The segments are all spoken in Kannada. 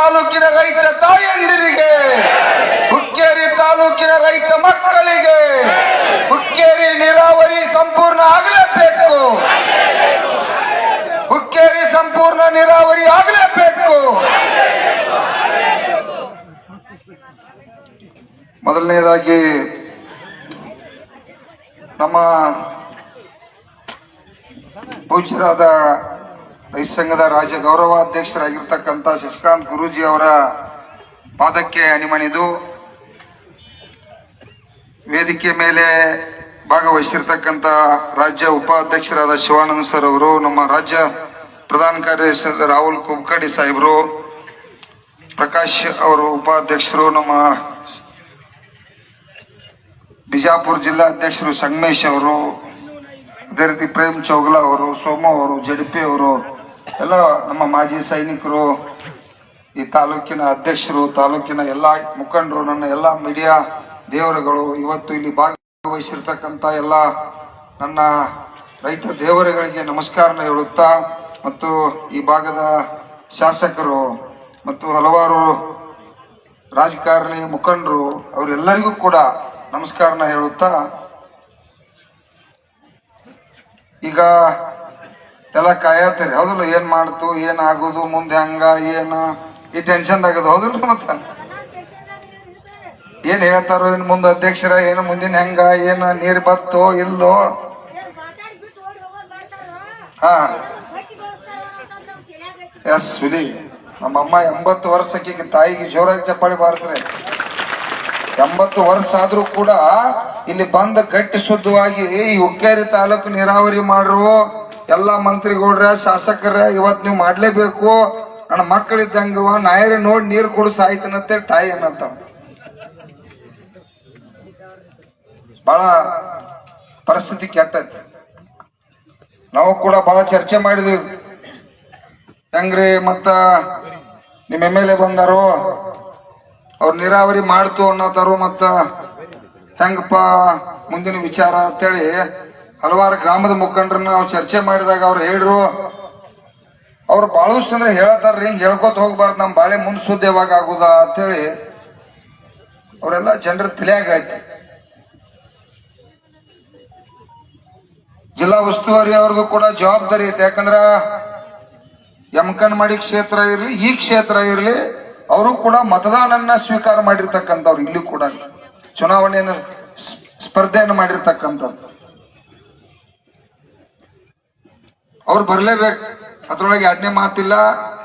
ತಾಲೂಕಿನ ರೈತ ತಾಯಂದಿರಿಗೆ, ಹುಕ್ಕೇರಿ ತಾಲೂಕಿನ ರೈತ ಮಕ್ಕಳಿಗೆ ಹುಕ್ಕೇರಿ ನೀರಾವರಿ ಸಂಪೂರ್ಣ ಆಗಲೇಬೇಕು. ಹುಕ್ಕೇರಿ ಸಂಪೂರ್ಣ ನೀರಾವರಿ ಆಗಲೇಬೇಕು. ಮೊದಲನೇದಾಗಿ ನಮ್ಮ ಪೂಜ್ಯರಾದ ರೈತ ಸಂಘದ ರಾಜ್ಯ ಗೌರವಾಧ್ಯಕ್ಷರಾಗಿರ್ತಕ್ಕಂಥ ಶಶಿಕಾಂತ್ ಗುರೂಜಿ ಅವರ ಪಾದಕ್ಕೆ ಅಣಿಮಣಿದು ವೇದಿಕೆ ಮೇಲೆ ಭಾಗವಹಿಸಿರ್ತಕ್ಕಂಥ ರಾಜ್ಯ ಉಪಾಧ್ಯಕ್ಷರಾದ ಶಿವಾನಂದ ಸರ್ ಅವರು, ನಮ್ಮ ರಾಜ್ಯ ಪ್ರಧಾನ ಕಾರ್ಯದರ್ಶಿ ರಾಹುಲ್ ಕುಬ್ಕಡಿ ಸಾಹೇಬರು, ಪ್ರಕಾಶ್ ಅವರು ಉಪಾಧ್ಯಕ್ಷರು, ನಮ್ಮ ಬಿಜಾಪುರ ಜಿಲ್ಲಾ ಅಧ್ಯಕ್ಷರು ಸಂಗಮೇಶ್ ಅವರು, ಅದೇ ರೀತಿ ಪ್ರೇಮ್ ಚೌಗಲಾ ಅವರು, ಸೋಮ ಅವರು, ಜಡಿಪಿ ಅವರು, ಎಲ್ಲ ನಮ್ಮ ಮಾಜಿ ಸೈನಿಕರು, ಈ ತಾಲೂಕಿನ ಅಧ್ಯಕ್ಷರು, ತಾಲೂಕಿನ ಎಲ್ಲ ಮುಖಂಡರು, ನನ್ನ ಎಲ್ಲ ಮೀಡಿಯಾ ದೇವರುಗಳು, ಇವತ್ತು ಇಲ್ಲಿ ಭಾಗವಹಿಸಿರ್ತಕ್ಕಂಥ ಎಲ್ಲ ನನ್ನ ರೈತ ದೇವರುಗಳಿಗೆ ನಮಸ್ಕಾರನ ಹೇಳುತ್ತಾ, ಮತ್ತು ಈ ಭಾಗದ ಶಾಸಕರು ಮತ್ತು ಹಲವಾರು ರಾಜಕಾರಣಿ ಮುಖಂಡರು ಅವರೆಲ್ಲರಿಗೂ ಕೂಡ ನಮಸ್ಕಾರನ ಹೇಳುತ್ತಾ, ಈಗ ಎಲ್ಲ ಕಾಯತ್ತೀರಿ ಹೌದಲ್ಲ, ಏನ್ ಮಾಡ್ತು, ಏನ್ ಆಗೋದು, ಮುಂದೆ ಹಂಗ ಏನ ಈ ಟೆನ್ಷನ್ ಆಗದು ಹೌದಲ್ರಿ. ಮತ್ತ ಏನ್ ಹೇಳ್ತಾರೋ, ಇನ್ ಮುಂದೆ ಅಧ್ಯಕ್ಷರ ಏನು ಮುಂದಿನ ಹೆಂಗ ಏನ ನೀರ್ ಬತ್ತೋ ಇಲ್ಲೋ. ಹಾ ಎಸ್ ವಿಧಿ ನಮ್ಮಮ್ಮ 80 ವರ್ಷಕ್ಕೆ ತಾಯಿಗೆ ಜೋರಾಗಿ ಚಪ್ಪಾಳಿ ಬಾರಿಸ್ರೆ. 80 ವರ್ಷ ಆದ್ರೂ ಕೂಡ ಇಲ್ಲಿ ಬಂದ ಗಟ್ಟಿ ಶುದ್ಧವಾಗಿ ಈ ಹುಕ್ಕೇರಿ ತಾಲೂಕು ನೀರಾವರಿ ಮಾಡ್ರು ಎಲ್ಲಾ ಮಂತ್ರಿಗೌಡ್ರ ಶಾಸಕರ ಇವತ್ ನೀವು ಮಾಡ್ಲೇಬೇಕು, ನನ್ನ ಮಕ್ಕಳಿದ್ದಂಗವ ನಾಯರಿ ನೋಡಿ ನೀರು ಕೊಡು ಸಾಯ್ತನಂತೇಳಿ ತಾಯಿ ಅನ್ನತ್ತ. ಬಹಳ ಪರಿಸ್ಥಿತಿ ಕೆಟ್ಟೈತಿ. ನಾವು ಕೂಡ ಬಹಳ ಚರ್ಚೆ ಮಾಡಿದ್ವಿ, ಹೆಂಗ್ರಿ ಮತ್ತ ನಿಮ್ MLA ಬಂದಾರೋ ಅವ್ರು ನೀರಾವರಿ ಮಾಡ್ತು ಅನ್ನತಾರೋ, ಮತ್ತ ಹೆಂಗಪ್ಪ ಮುಂದಿನ ವಿಚಾರ ಅಂತೇಳಿ ಹಲವಾರು ಗ್ರಾಮದ ಮುಖಂಡರನ್ನ ನಾವು ಚರ್ಚೆ ಮಾಡಿದಾಗ ಅವ್ರು ಹೇಳ್ರು, ಅವ್ರು ಬಹಳಷ್ಟು ಅಂದ್ರೆ ಹೇಳ್ತಾರ್ರಿ, ಹಿಂಗ್ ಹೇಳ್ಕೊತ ಹೋಗ್ಬಾರ್ದು, ನಮ್ ಬಾಳೆ ಮುಂದ್ ಸುದ್ದಿ ಯಾವಾಗ ಆಗುದ ಅಂತೇಳಿ ಅವರೆಲ್ಲ ಜನರ ತಲೆಯಾಗ ಆಯ್ತು. ಜಿಲ್ಲಾ ಉಸ್ತುವಾರಿ ಅವ್ರದ್ದು ಕೂಡ ಜವಾಬ್ದಾರಿ ಐತೆ, ಯಾಕಂದ್ರ ಯಮಕನ್ಮಡಿ ಕ್ಷೇತ್ರ ಇರ್ಲಿ ಈ ಕ್ಷೇತ್ರ ಇರ್ಲಿ ಅವರು ಕೂಡ ಮತದಾನನ್ನ ಸ್ವೀಕಾರ ಮಾಡಿರ್ತಕ್ಕಂಥವ್ರು, ಇಲ್ಲಿ ಕೂಡ ಚುನಾವಣೆಯನ್ನು ಸ್ಪರ್ಧೆಯನ್ನು ಮಾಡಿರ್ತಕ್ಕಂಥವ್ರು. ಅವ್ರು ಬರ್ಲೇಬೇಕು, ಅದ್ರೊಳಗೆ ಎರಡನೇ ಮಾತಿಲ್ಲ.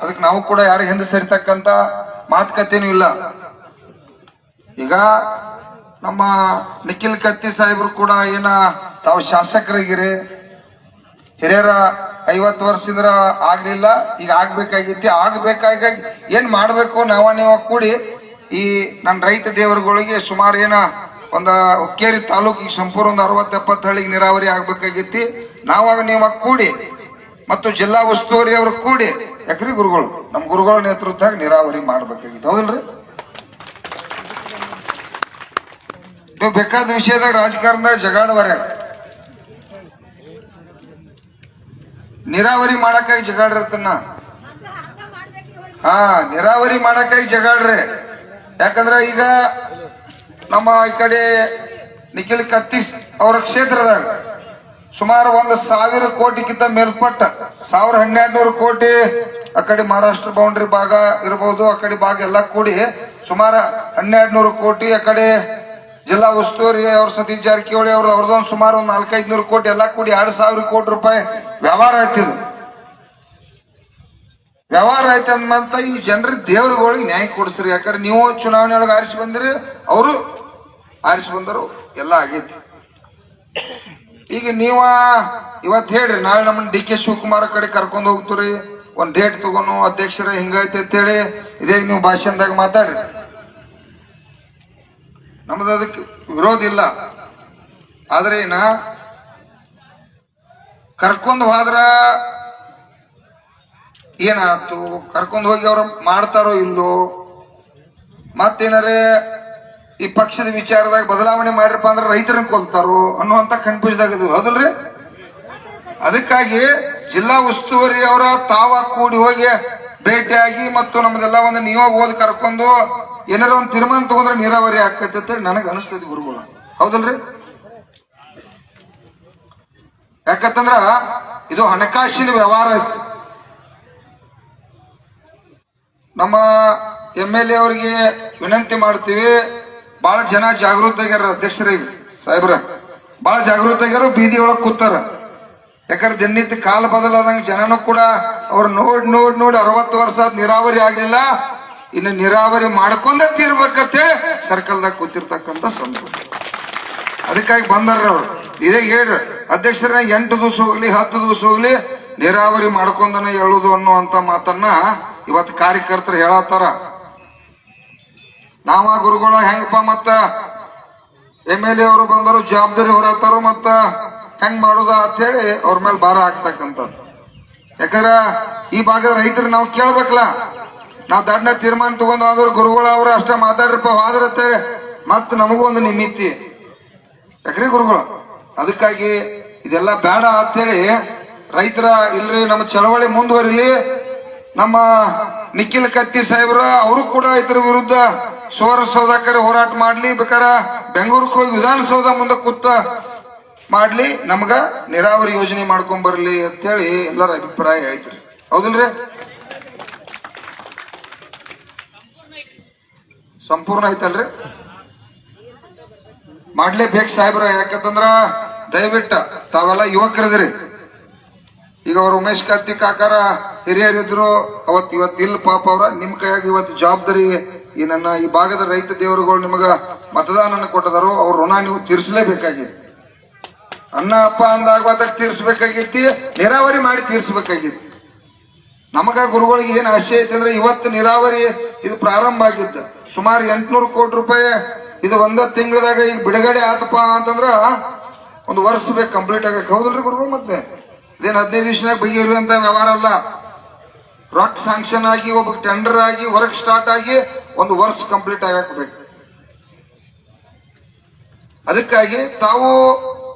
ಅದಕ್ಕೆ ನಾವು ಕೂಡ ಯಾರು ಹಿಂದೆ ಸರಿತಕ್ಕಂತ ಮಾತುಕತೆನೂ ಇಲ್ಲ. ಈಗ ನಮ್ಮ ನಿಖಿಲ್ ಕತ್ತಿ ಸಾಹೇಬ್ರು ಕೂಡ ಏನ ತಾವು ಶಾಸಕರಿಗಿರಿ, ಹಿರಿಯರ 50 ವರ್ಷದಿಂದ ಆಗ್ಲಿಲ್ಲ, ಈಗ ಆಗ್ಬೇಕಾಗಿತ್ತು. ಆಗ್ಬೇಕಾಗಿ ಏನ್ ಮಾಡ್ಬೇಕು, ನೀವು ಕೂಡಿ ಈ ನನ್ನ ರೈತ ದೇವರುಗಳಿಗೆ ಸುಮಾರು ಏನ ಒಂದು ಹುಕ್ಕೇರಿ ತಾಲೂಕಿಗೆ ಸಂಪೂರ್ಣ ಒಂದು 60-70 ಹಳ್ಳಿಗೆ ನೀರಾವರಿ ಆಗ್ಬೇಕಾಗಿತ್ತು. ನಾವಾಗ ನೀವು ಕೂಡಿ ಮತ್ತು ಜಿಲ್ಲಾ ಉಸ್ತುವಾರಿ ಅವರು ಕೂಡಿ ಯಾಕ್ರಿ ಗುರುಗಳು ನಮ್ಮ ಗುರುಗಳ ನೇತೃತ್ವದಾಗ ನೀರಾವರಿ ಮಾಡ್ಬೇಕಾಗಿತ್ತು ಹೌದಲ್ರಿ. ನೀವು ಬೇಕಾದ ವಿಷಯದಾಗ ರಾಜಕಾರಣದಾಗ ಜಗಾಡವರೆ, ನೀರಾವರಿ ಮಾಡಕ್ಕಾಗಿ ಜಗಾಡಿರ್ತನ. ಹಾ ನೀರಾವರಿ ಮಾಡಕ್ಕಾಗಿ ಜಗಾಡ್ರಿ. ಯಾಕಂದ್ರ ಈಗ ನಮ್ಮ ಈ ಕಡೆ ನಿಖಿಲ್ ಕತ್ತಿ ಅವರ ಕ್ಷೇತ್ರದಾಗ ಸುಮಾರು 1,000 ಕೋಟಿಗಿಂತ ಮೇಲ್ಪಟ್ಟ 1,200 ಕೋಟಿ ಆ ಕಡೆ ಮಹಾರಾಷ್ಟ್ರ ಬೌಂಡ್ರಿ ಭಾಗ ಇರಬಹುದು, ಆ ಕಡೆ ಭಾಗ ಎಲ್ಲ ಕೂಡಿ ಸುಮಾರು 1,200 ಕೋಟಿ, ಆ ಕಡೆ ಜಿಲ್ಲಾ ಉಸ್ತುವಾರಿ ಅವ್ರ ಸತೀಶ್ ಜಾರಕಿಹೊಳಿ ಅವ್ರದೊಂದು ಸುಮಾರು 400-500 ಕೋಟಿ ಎಲ್ಲ ಕೂಡಿ 2,000 ಕೋಟಿ ರೂಪಾಯಿ ವ್ಯವಹಾರ ಆಯ್ತಿದ್ರು. ವ್ಯವಹಾರ ಆಯ್ತು ಅಂದ್ಮಂತ ಈ ಜನರಿಗೆ ದೇವ್ರುಗಳಿಗೆ ನ್ಯಾಯ ಕೊಡಿಸ್ರಿ. ಯಾಕಂದ್ರೆ ನೀವು ಚುನಾವಣೆ ಒಳಗೆ ಆರಿಸಿ ಬಂದಿರಿ, ಅವರು ಆರಿಸಿ ಬಂದರು, ಎಲ್ಲ ಆಗೈತಿ. ಈಗ ನೀವ ಇವತ್ತು ಹೇಳ್ರಿ, ನಾಳೆ ನಮ್ಮನ್ನ DK ಶಿವಕುಮಾರ್ ಕಡೆ ಕರ್ಕೊಂಡು ಹೋಗ್ತೀರಿ, ಒಂದ್ ಡೇಟ್ ತಗೋನು ಅಧ್ಯಕ್ಷರ ಹಿಂಗೈತೆ ಅಂತೇಳಿ ಇದೇ ನೀವು ಭಾಷಣದಾಗ ಮಾತಾಡ್ರಿ. ನಮ್ದು ಅದಕ್ಕೆ ವಿರೋಧ ಇಲ್ಲ. ಆದ್ರೆ ಏನ ಕರ್ಕೊಂಡು ಹೋದ್ರ ಏನಾಯ್ತು, ಕರ್ಕೊಂಡು ಹೋಗಿ ಅವ್ರ ಮಾಡ್ತಾರೋ ಇಲ್ಲೋ, ಮತ್ತೇನಾರೇ ಈ ಪಕ್ಷದ ವಿಚಾರದಾಗ ಬದಲಾವಣೆ ಮಾಡಿರಪ್ಪ ಅಂದ್ರೆ ರೈತರನ್ನ ಕೊಲ್ತಾರೋ ಅನ್ನುವಂತ ಕನ್ಫ್ಯೂಸ್ ಆಗದು ಹೌದಲ್ರಿ. ಅದಕ್ಕಾಗಿ ಜಿಲ್ಲಾ ಉಸ್ತುವಾರಿ ಅವರ ತಾವ ಕೂಡಿ ಹೋಗಿ ಭೇಟಿಯಾಗಿ ಮತ್ತು ನಮ್ದೆಲ್ಲ ಒಂದು ನೀವ ಓದ್ ಕರ್ಕೊಂಡು ಏನಾರ ಒಂದು ತೀರ್ಮಾನ ತಗೊಂಡ್ರೆ ನೀರಾವರಿ ಆಗ್ತೈತೆ ಅಂತ ನನಗೆ ಅನಿಸ್ತೈತಿ ಗುರುಗಳು, ಹೌದಲ್ರಿ? ಯಾಕಂತಂದ್ರ ಇದು ಹಣಕಾಸಿನ ವ್ಯವಹಾರ ಐತಿ. ನಮ್ಮ MLA ಅವರಿಗೆ ವಿನಂತಿ ಮಾಡ್ತೀವಿ, ಬಹಳ ಜನ ಜಾಗೃತ ಆಗ್ಯಾರ, ಅಧ್ಯಕ್ಷರಿಗೆ ಸಾಹೇಬ್ರ ಬಹಳ ಜಾಗೃತ ಆಗ್ಯಾರ, ಬೀದಿ ಒಳಗ್ ಕೂತಾರ. ಯಾಕಂದ್ರೆ ದಿನನಿತ್ಯ ಕಾಲ ಬದಲಾದಂಗ ಜನನು ಕೂಡ ಅವ್ರು ನೋಡಿ 60 ವರ್ಷ ನೀರಾವರಿ ಆಗ್ಲಿಲ್ಲ, ಇನ್ನು ನೀರಾವರಿ ಮಾಡ್ಕೊಂಡೇ ತೀರ್ಬೇಕಂತೇಳಿ ಸರ್ಕಲ್ದಾಗ ಕೂತಿರ್ತಕ್ಕಂಥ ಸಂದರ್ಭ. ಅದಕ್ಕಾಗಿ ಬಂದಾರ ಅವ್ರು. ಇದೇ ಹೇಳ್ರಿ ಅಧ್ಯಕ್ಷರ 8 ದಿವಸ ಹೋಗ್ಲಿ 10 ದಿವಸ ಹೋಗ್ಲಿ ನೀರಾವರಿ ಮಾಡ್ಕೊಂಡನೆ ಹೇಳುದು ಅನ್ನುವಂತ ಮಾತನ್ನ ಇವತ್ತು ಕಾರ್ಯಕರ್ತರು ಹೇಳತ್ತಾರ. ನಾವ ಗುರುಗಳ ಹೆಂಗಪ್ಪ ಮತ್ತ MLA ಅವರು ಬಂದರು ಜವಾಬ್ದಾರಿ ಹೊರತಾರ, ಮತ್ತ ಹೆಂಗ್ ಮಾಡುದ ಅಂತ ಹೇಳಿ ಅವ್ರ ಮೇಲೆ ಭಾರ ಹಾಕ್ತಕ್ಕಂಥದ್ದು. ಯಾಕಂದ್ರ ಈ ಭಾಗದ ರೈತರು ನಾವು ಕೇಳ್ಬೇಕಲ್ಲ, ನಾವ್ ದಡ್ಡ ತೀರ್ಮಾನ ತಗೊಂಡು ಆದ್ರು ಗುರುಗಳ ಅವ್ರ ಅಷ್ಟ ಮಾತಾಡ್ರಪ್ಪ ಹೋದ್ರತ್ತೆ ಮತ್ ನಮಗೂ ಒಂದು ನಿಮಿತ್ತಿ ಯಾಕ್ರಿ ಗುರುಗಳು. ಅದಕ್ಕಾಗಿ ಇದೆಲ್ಲ ಬೇಡ ಅಂತೇಳಿ ರೈತರ ಇಲ್ರಿ ನಮ್ಮ ಚಳವಳಿ ಮುಂದುವರಿಲಿ. ನಮ್ಮ ನಿಖಿಲ್ ಕತ್ತಿ ಸಾಹೇಬ್ರ ಅವರು ಕೂಡ ಇದ್ರ ವಿರುದ್ಧ ಸುವರ್ಣಸೌಧಕ್ಕೆ ಹೋರಾಟ ಮಾಡ್ಲಿ, ಬೇಕಾರ ಬೆಂಗಳೂರಿಗೆ ಹೋಗಿ ವಿಧಾನಸೌಧ ಮುಂದೆ ಕೂತ ಮಾಡ್ಲಿ, ನಮ್ಗ ನೀರಾವರಿ ಯೋಜನೆ ಮಾಡ್ಕೊಂಡ್ ಬರ್ಲಿ ಅಂತೇಳಿ ಎಲ್ಲರ ಅಭಿಪ್ರಾಯ ಐತ್ರಿ, ಹೌದಿಲ್ರಿ? ಸಂಪೂರ್ಣ ಐತಲ್ರಿ? ಮಾಡ್ಲೇಬೇಕು ಸಾಹೇಬ್ರ. ಯಾಕಂತಂದ್ರ ದಯವಿಟ್ಟು ತಾವೆಲ್ಲ ಯುವಕರಿದ್ರಿ. ಈಗ ಅವ್ರ ಉಮೇಶ್ ಕತ್ತಿ ಕಾಕಾರ ಹಿರಿಯರಿದ್ರು, ಇವತ್ತು ಇಲ್ಲ ಪಾಪ ಅವ್ರ ನಿಮ್ ಕೈಯಾಗಿ ಇವತ್ತು ಜವಾಬ್ದಾರಿ ಈ ನನ್ನ ಈ ಭಾಗದ ರೈತ ದೇವರುಗಳು ನಿಮಗ ಮತದಾನ ಕೊಟ್ಟದಾರು, ಅವ್ರ ಋಣ ನೀವು ತೀರ್ಸಲೇಬೇಕಾಗಿತ್ತು. ಅನ್ನ ಅಪ್ಪ ಅಂದಾಗ ತೀರ್ಸ್ಬೇಕಾಗಿತ್ತು, ನೀರಾವರಿ ಮಾಡಿ ತೀರ್ಸ್ಬೇಕಾಗಿತ್ತು. ನಮಗ ಗುರುಗಳಿಗೆ ಏನ್ ಆಶೆ ಐತೆ ಅಂದ್ರೆ ಇವತ್ತು ನೀರಾವರಿ ಇದು ಪ್ರಾರಂಭ ಆಗಿತ್ತು, ಸುಮಾರು 800 ಕೋಟಿ ರೂಪಾಯಿ ಇದು ಒಂದ ತಿಂಗಳದಾಗ ಈಗ ಬಿಡುಗಡೆ ಆತಪ್ಪ ಅಂತಂದ್ರ ಒಂದು ವರ್ಷ ಬೇಕು ಕಂಪ್ಲೀಟ್ ಆಗಕ್ಕೆ, ಹೌದಲ್ರಿ ಗುರುಗಳು? ಮತ್ತೆ ಇದೇನು 15 ದಿವಸನಾಗ ಬಗೆಹರಿಯುವಂತ ವ್ಯವಹಾರ ಅಲ್ಲ. ರೊಕ್ಕ ಸ್ಯಾಂಕ್ಷನ್ ಆಗಿ ಒಬ್ಬ ಟೆಂಡರ್ ಆಗಿ ವರ್ಕ್ ಸ್ಟಾರ್ಟ್ ಆಗಿ ಒಂದು ವರ್ಷ ಕಂಪ್ಲೀಟ್ ಆಗಬೇಕು. ಅದಕ್ಕಾಗಿ ತಾವು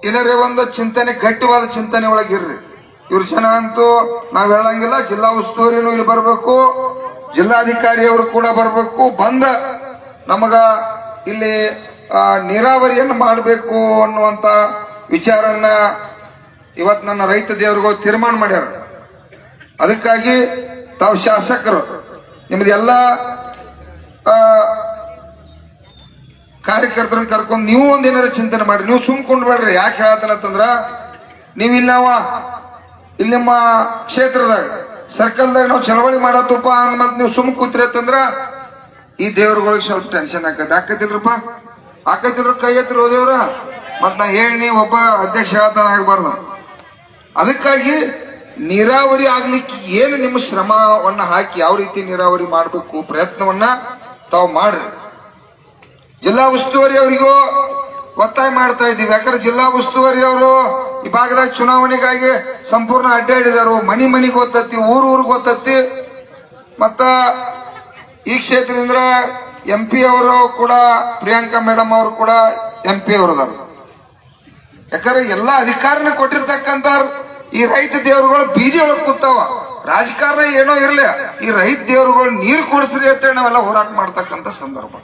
ಏನಾರೇ ಒಂದು ಚಿಂತನೆ, ಗಟ್ಟಿವಾದ ಚಿಂತನೆ ಒಳಗಿರ್ರಿ. ಇವ್ರ ಜನ ಅಂತೂ ನಾವ್ ಹೇಳಂಗಿಲ್ಲ, ಜಿಲ್ಲಾ ಉಸ್ತುವಾರಿನೂ ಇಲ್ಲಿ ಬರ್ಬೇಕು, ಜಿಲ್ಲಾಧಿಕಾರಿ ಅವರು ಕೂಡ ಬರ್ಬೇಕು, ಬಂದ ನಮಗ ಇಲ್ಲಿ ನೀರಾವರಿಯನ್ನು ಮಾಡಬೇಕು ಅನ್ನುವಂತ ವಿಚಾರನ್ನ ಇವತ್ತು ನನ್ನ ರೈತ ದೇವರುಗಳು ತೀರ್ಮಾನ ಮಾಡ್ಯಾರ. ಅದಕ್ಕಾಗಿ ತಾವು ಶಾಸಕರು ನಿಮ್ದೆಲ್ಲ ಕಾರ್ಯಕರ್ತರನ್ನ ಕರ್ಕೊಂಡು ನೀವು ಒಂದೇನಾರ ಚಿಂತನೆ ಮಾಡ್ರಿ. ನೀವು ಸುಮ್ಕೊಂಡ್ಬೇಡ್ರಿ. ಯಾಕೆ ಹೇಳತ್ತಂದ್ರ ನೀವು ಇಲ್ಲಿ ನಿಮ್ಮ ಕ್ಷೇತ್ರದಾಗ ಸರ್ಕಲ್ದಾಗ ನಾವು ಚಳವಳಿ ಮಾಡತ್ತಪ್ಪ ಅಂದ್ಮೇಲೆ ನೀವು ಸುಮ್ ಕೂತ್ರಿ ಅಂತಂದ್ರ ಈ ದೇವ್ರಗಳಿಗೆ ಸ್ವಲ್ಪ ಟೆನ್ಷನ್ ಆಕತಿಲ್ರಪ್ಪ, ಆಕತಿಲ್ರ ಕೈ ಎತ್ತಿರ ಹೋದೇವ್ರ. ಮತ್ ನಾ ಹೇಳಿ ಒಬ್ಬ ಅಧ್ಯಕ್ಷ ಹೇಳ್ತಾನ ಆಗ್ಬಾರ್ದು. ಅದಕ್ಕಾಗಿ ನೀರಾವರಿ ಆಗ್ಲಿಕ್ಕೆ ಏನು ನಿಮ್ಮ ಶ್ರಮವನ್ನ ಹಾಕಿ ಯಾವ ರೀತಿ ನೀರಾವರಿ ಮಾಡಬೇಕು ಪ್ರಯತ್ನವನ್ನ ತಾವು ಮಾಡ್ರಿ. ಜಿಲ್ಲಾ ಉಸ್ತುವಾರಿ ಅವರಿಗೂ ಒತ್ತಾಯ ಮಾಡ್ತಾ ಇದ್ದೀವಿ. ಯಾಕಂದ್ರೆ ಜಿಲ್ಲಾ ಉಸ್ತುವಾರಿ ಅವರು ಈ ಭಾಗದಾಗ ಚುನಾವಣೆಗಾಗಿ ಸಂಪೂರ್ಣ ಅಡ್ಡಾಡಿದಾರು. ಮನಿಗೆ ಗೊತ್ತತ್ತಿ, ಊರಿಗೆ ಗೊತ್ತತ್ತಿ. ಮತ್ತ ಈ ಕ್ಷೇತ್ರದಿಂದ MP ಅವರು ಕೂಡ ಪ್ರಿಯಾಂಕಾ ಮೇಡಮ್ ಅವರು ಕೂಡ MP ಅವರದಾರ. ಯಾಕಂದ್ರೆ ಎಲ್ಲಾ ಅಧಿಕಾರನ ಕೊಟ್ಟಿರ್ತಕ್ಕಂಥ ಈ ರೈತ ದೇವರುಗಳು ಬೀದಿ ಒಳಗ್ ಕೂತಾವ. ರಾಜಕಾರಣ ಏನೋ ಇರ್ಲಿ, ಈ ರೈತ ದೇವರುಗಳು ನೀರು ಕೊಡಿಸ್ರಿ ಅಂತ ನಾವೆಲ್ಲ ಹೋರಾಟ ಮಾಡ್ತಕ್ಕಂಥ ಸಂದರ್ಭ.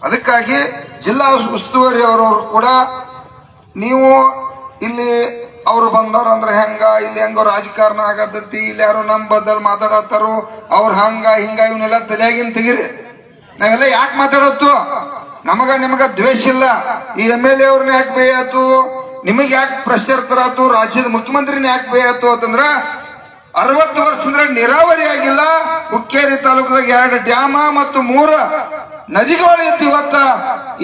ಅದಕ್ಕಾಗಿ ಜಿಲ್ಲಾ ಉಸ್ತುವಾರಿ ಅವರವರು ಕೂಡ ನೀವು ಇಲ್ಲಿ ಅವ್ರು ಬಂದಾರ ಅಂದ್ರೆ ಇಲ್ಲಿ ಹೆಂಗೋ ರಾಜಕಾರಣ ಆಗತೈತಿ, ಇಲ್ಲಿ ಯಾರು ನಮ್ ಬದಲ್ ಮಾತಾಡತ್ತಾರು, ಅವ್ರ ಹಿಂಗ ಇವನ್ನೆಲ್ಲ ತಲೆಯಾಗಿನ್ ತೆಗಿರಿ. ನಾವೆಲ್ಲ ಯಾಕೆ ಮಾತಾಡತ್ತು? ನಿಮಗ ದ್ವೇಷ ಇಲ್ಲ. ಈ MLA ಅವ್ರನ್ನ ಯಾಕೆ ಬೇಯಾತು, ನಿಮಗೆ ಯಾಕೆ ಪ್ರೆಷರ್ ತರಾತು, ರಾಜ್ಯದ ಮುಖ್ಯಮಂತ್ರಿನ ಯಾಕೆ ಬೇಯಾತು ಅಂತಂದ್ರ 60 ವರ್ಷದಿಂದ ನೀರಾವರಿ ಆಗಿಲ್ಲ. ಹುಕ್ಕೇರಿ ತಾಲೂಕದಾಗ 2 ಡ್ಯಾಮ ಮತ್ತು 3 ನದಿಗಳು ಇತ್ತು. ಇವತ್ತ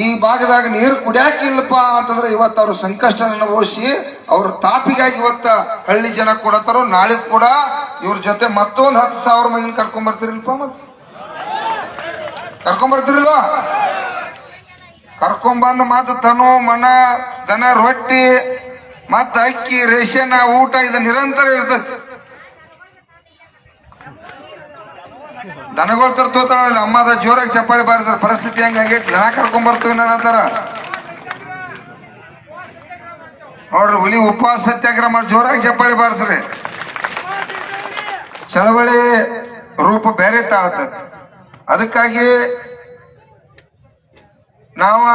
ಈ ಭಾಗದಾಗ ನೀರು ಕುಡಿಯಾಕಿಲ್ಲಪ್ಪ ಅಂತಂದ್ರೆ ಇವತ್ತು ಅವ್ರ ಸಂಕಷ್ಟ ಅನುಭವಿಸಿ ಅವ್ರ ತಾಪಿಗಾಗಿ ಇವತ್ತ ಹಳ್ಳಿ ಜನ ಕೊಡತಾರೋ. ನಾಳೆ ಕೂಡ ಇವ್ರ ಜೊತೆ ಮತ್ತೊಂದು 10,000 ಮಂದಿನ ಕರ್ಕೊಂಡ್ ಬರ್ತಿರಲ್ಪ, ಮತ್ತೆ ಕರ್ಕೊಂಡ್ ಕರ್ಕೊಂಬಂದ್ ಮತ್ತ ತನು ಮನ ದನ ರೊಟ್ಟಿ ಮತ್ತ ಅಕ್ಕಿ ರೇಷನ್ ಊಟ ಇದು ನಿರಂತರ ಇರ್ತದೆ. ದನಗಳು ತರ್ತೋತಾಳ ಅಮ್ಮದ ಜೋರಾಗಿ ಚಪ್ಪಾಳಿ ಬಾರಿಸ್ರ ಪರಿಸ್ಥಿತಿ ಹೆಂಗಾಗೈತಿ. ದನ ಕರ್ಕೊಂಡ್ ಬರ್ತೀವಿ ನಂತರ ನೋಡ್ರಿ, ಹುಲಿ ಉಪವಾಸ ಸತ್ಯಾಗ್ರಹ ಮಾಡಿ ಜೋರಾಗಿ ಚಪ್ಪಾಳಿ ಬಾರಿಸ್ರಿ. ಚಳವಳಿ ರೂಪ ಬೇರೆ ತಾಳ್ತದೆ. ಅದಕ್ಕಾಗಿ ನಾವು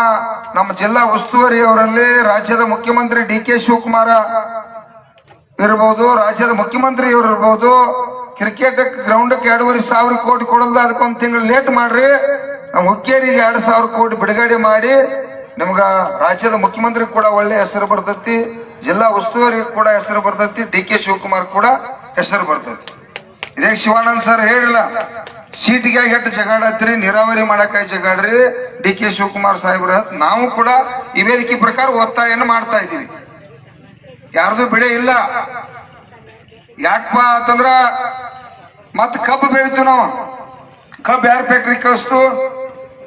ನಮ್ಮ ಜಿಲ್ಲಾ ಉಸ್ತುವಾರಿ ಅವರಲ್ಲಿ ರಾಜ್ಯದ ಮುಖ್ಯಮಂತ್ರಿ ಡಿ.ಕೆ. ಶಿವಕುಮಾರ ಇರಬಹುದು, ರಾಜ್ಯದ ಮುಖ್ಯಮಂತ್ರಿ ಇವರು ಇರಬಹುದು, ಕ್ರಿಕೆಟ್ ಗ್ರೌಂಡ್ಗೆ 2,500 ಕೋಟಿ ಕೊಡಲ್ದ ಅದಕ್ಕೊಂದು ತಿಂಗಳು ಲೇಟ್ ಮಾಡ್ರಿ, ನಮ್ಮ ಹುಕ್ಕೇರಿಗೆ 2,000 ಕೋಟಿ ಬಿಡುಗಡೆ ಮಾಡಿ, ನಿಮ್ಗ ರಾಜ್ಯದ ಮುಖ್ಯಮಂತ್ರಿ ಕೂಡ ಒಳ್ಳೆ ಹೆಸರು ಬರ್ತೈತಿ, ಜಿಲ್ಲಾ ಉಸ್ತುವಾರಿ ಕೂಡ ಹೆಸರು ಬರ್ತೈತಿ, ಡಿ.ಕೆ. ಶಿವಕುಮಾರ್ ಕೂಡ ಹೆಸರು ಬರ್ತೈತಿ. ಇದೇ ಶಿವಾನಂದ್ ಸರ್ ಹೇಳಿಲ್ಲ, ಸೀಟ್ಗೆ ಎಷ್ಟು ಜಗಾಡತ್ರಿ, ನೀರಾವರಿ ಮಾಡಕ್ಕಾಗಿ ಜಗಾಡ್ರಿ ಡಿ.ಕೆ. ಶಿವಕುಮಾರ್ ಸಾಹೇಬ್ರ. ನಾವು ಕೂಡ ಈ ವೇದಿಕೆ ಪ್ರಕಾರ ಒತ್ತಾಯನ ಮಾಡ್ತಾ ಇದ್ದೀವಿ. ಯಾರ್ದು ಬಿಡೆ ಇಲ್ಲ. ಯಾಕಪ್ಪ ಅಂತಂದ್ರ ಮತ್ ಕಬ್ಬು ಬೆಳಿತೀವಿ ನಾವು. ಕಬ್ಬು ಯಾರ ಫ್ಯಾಕ್ಟ್ರಿ ಕಳಿಸ್ತು?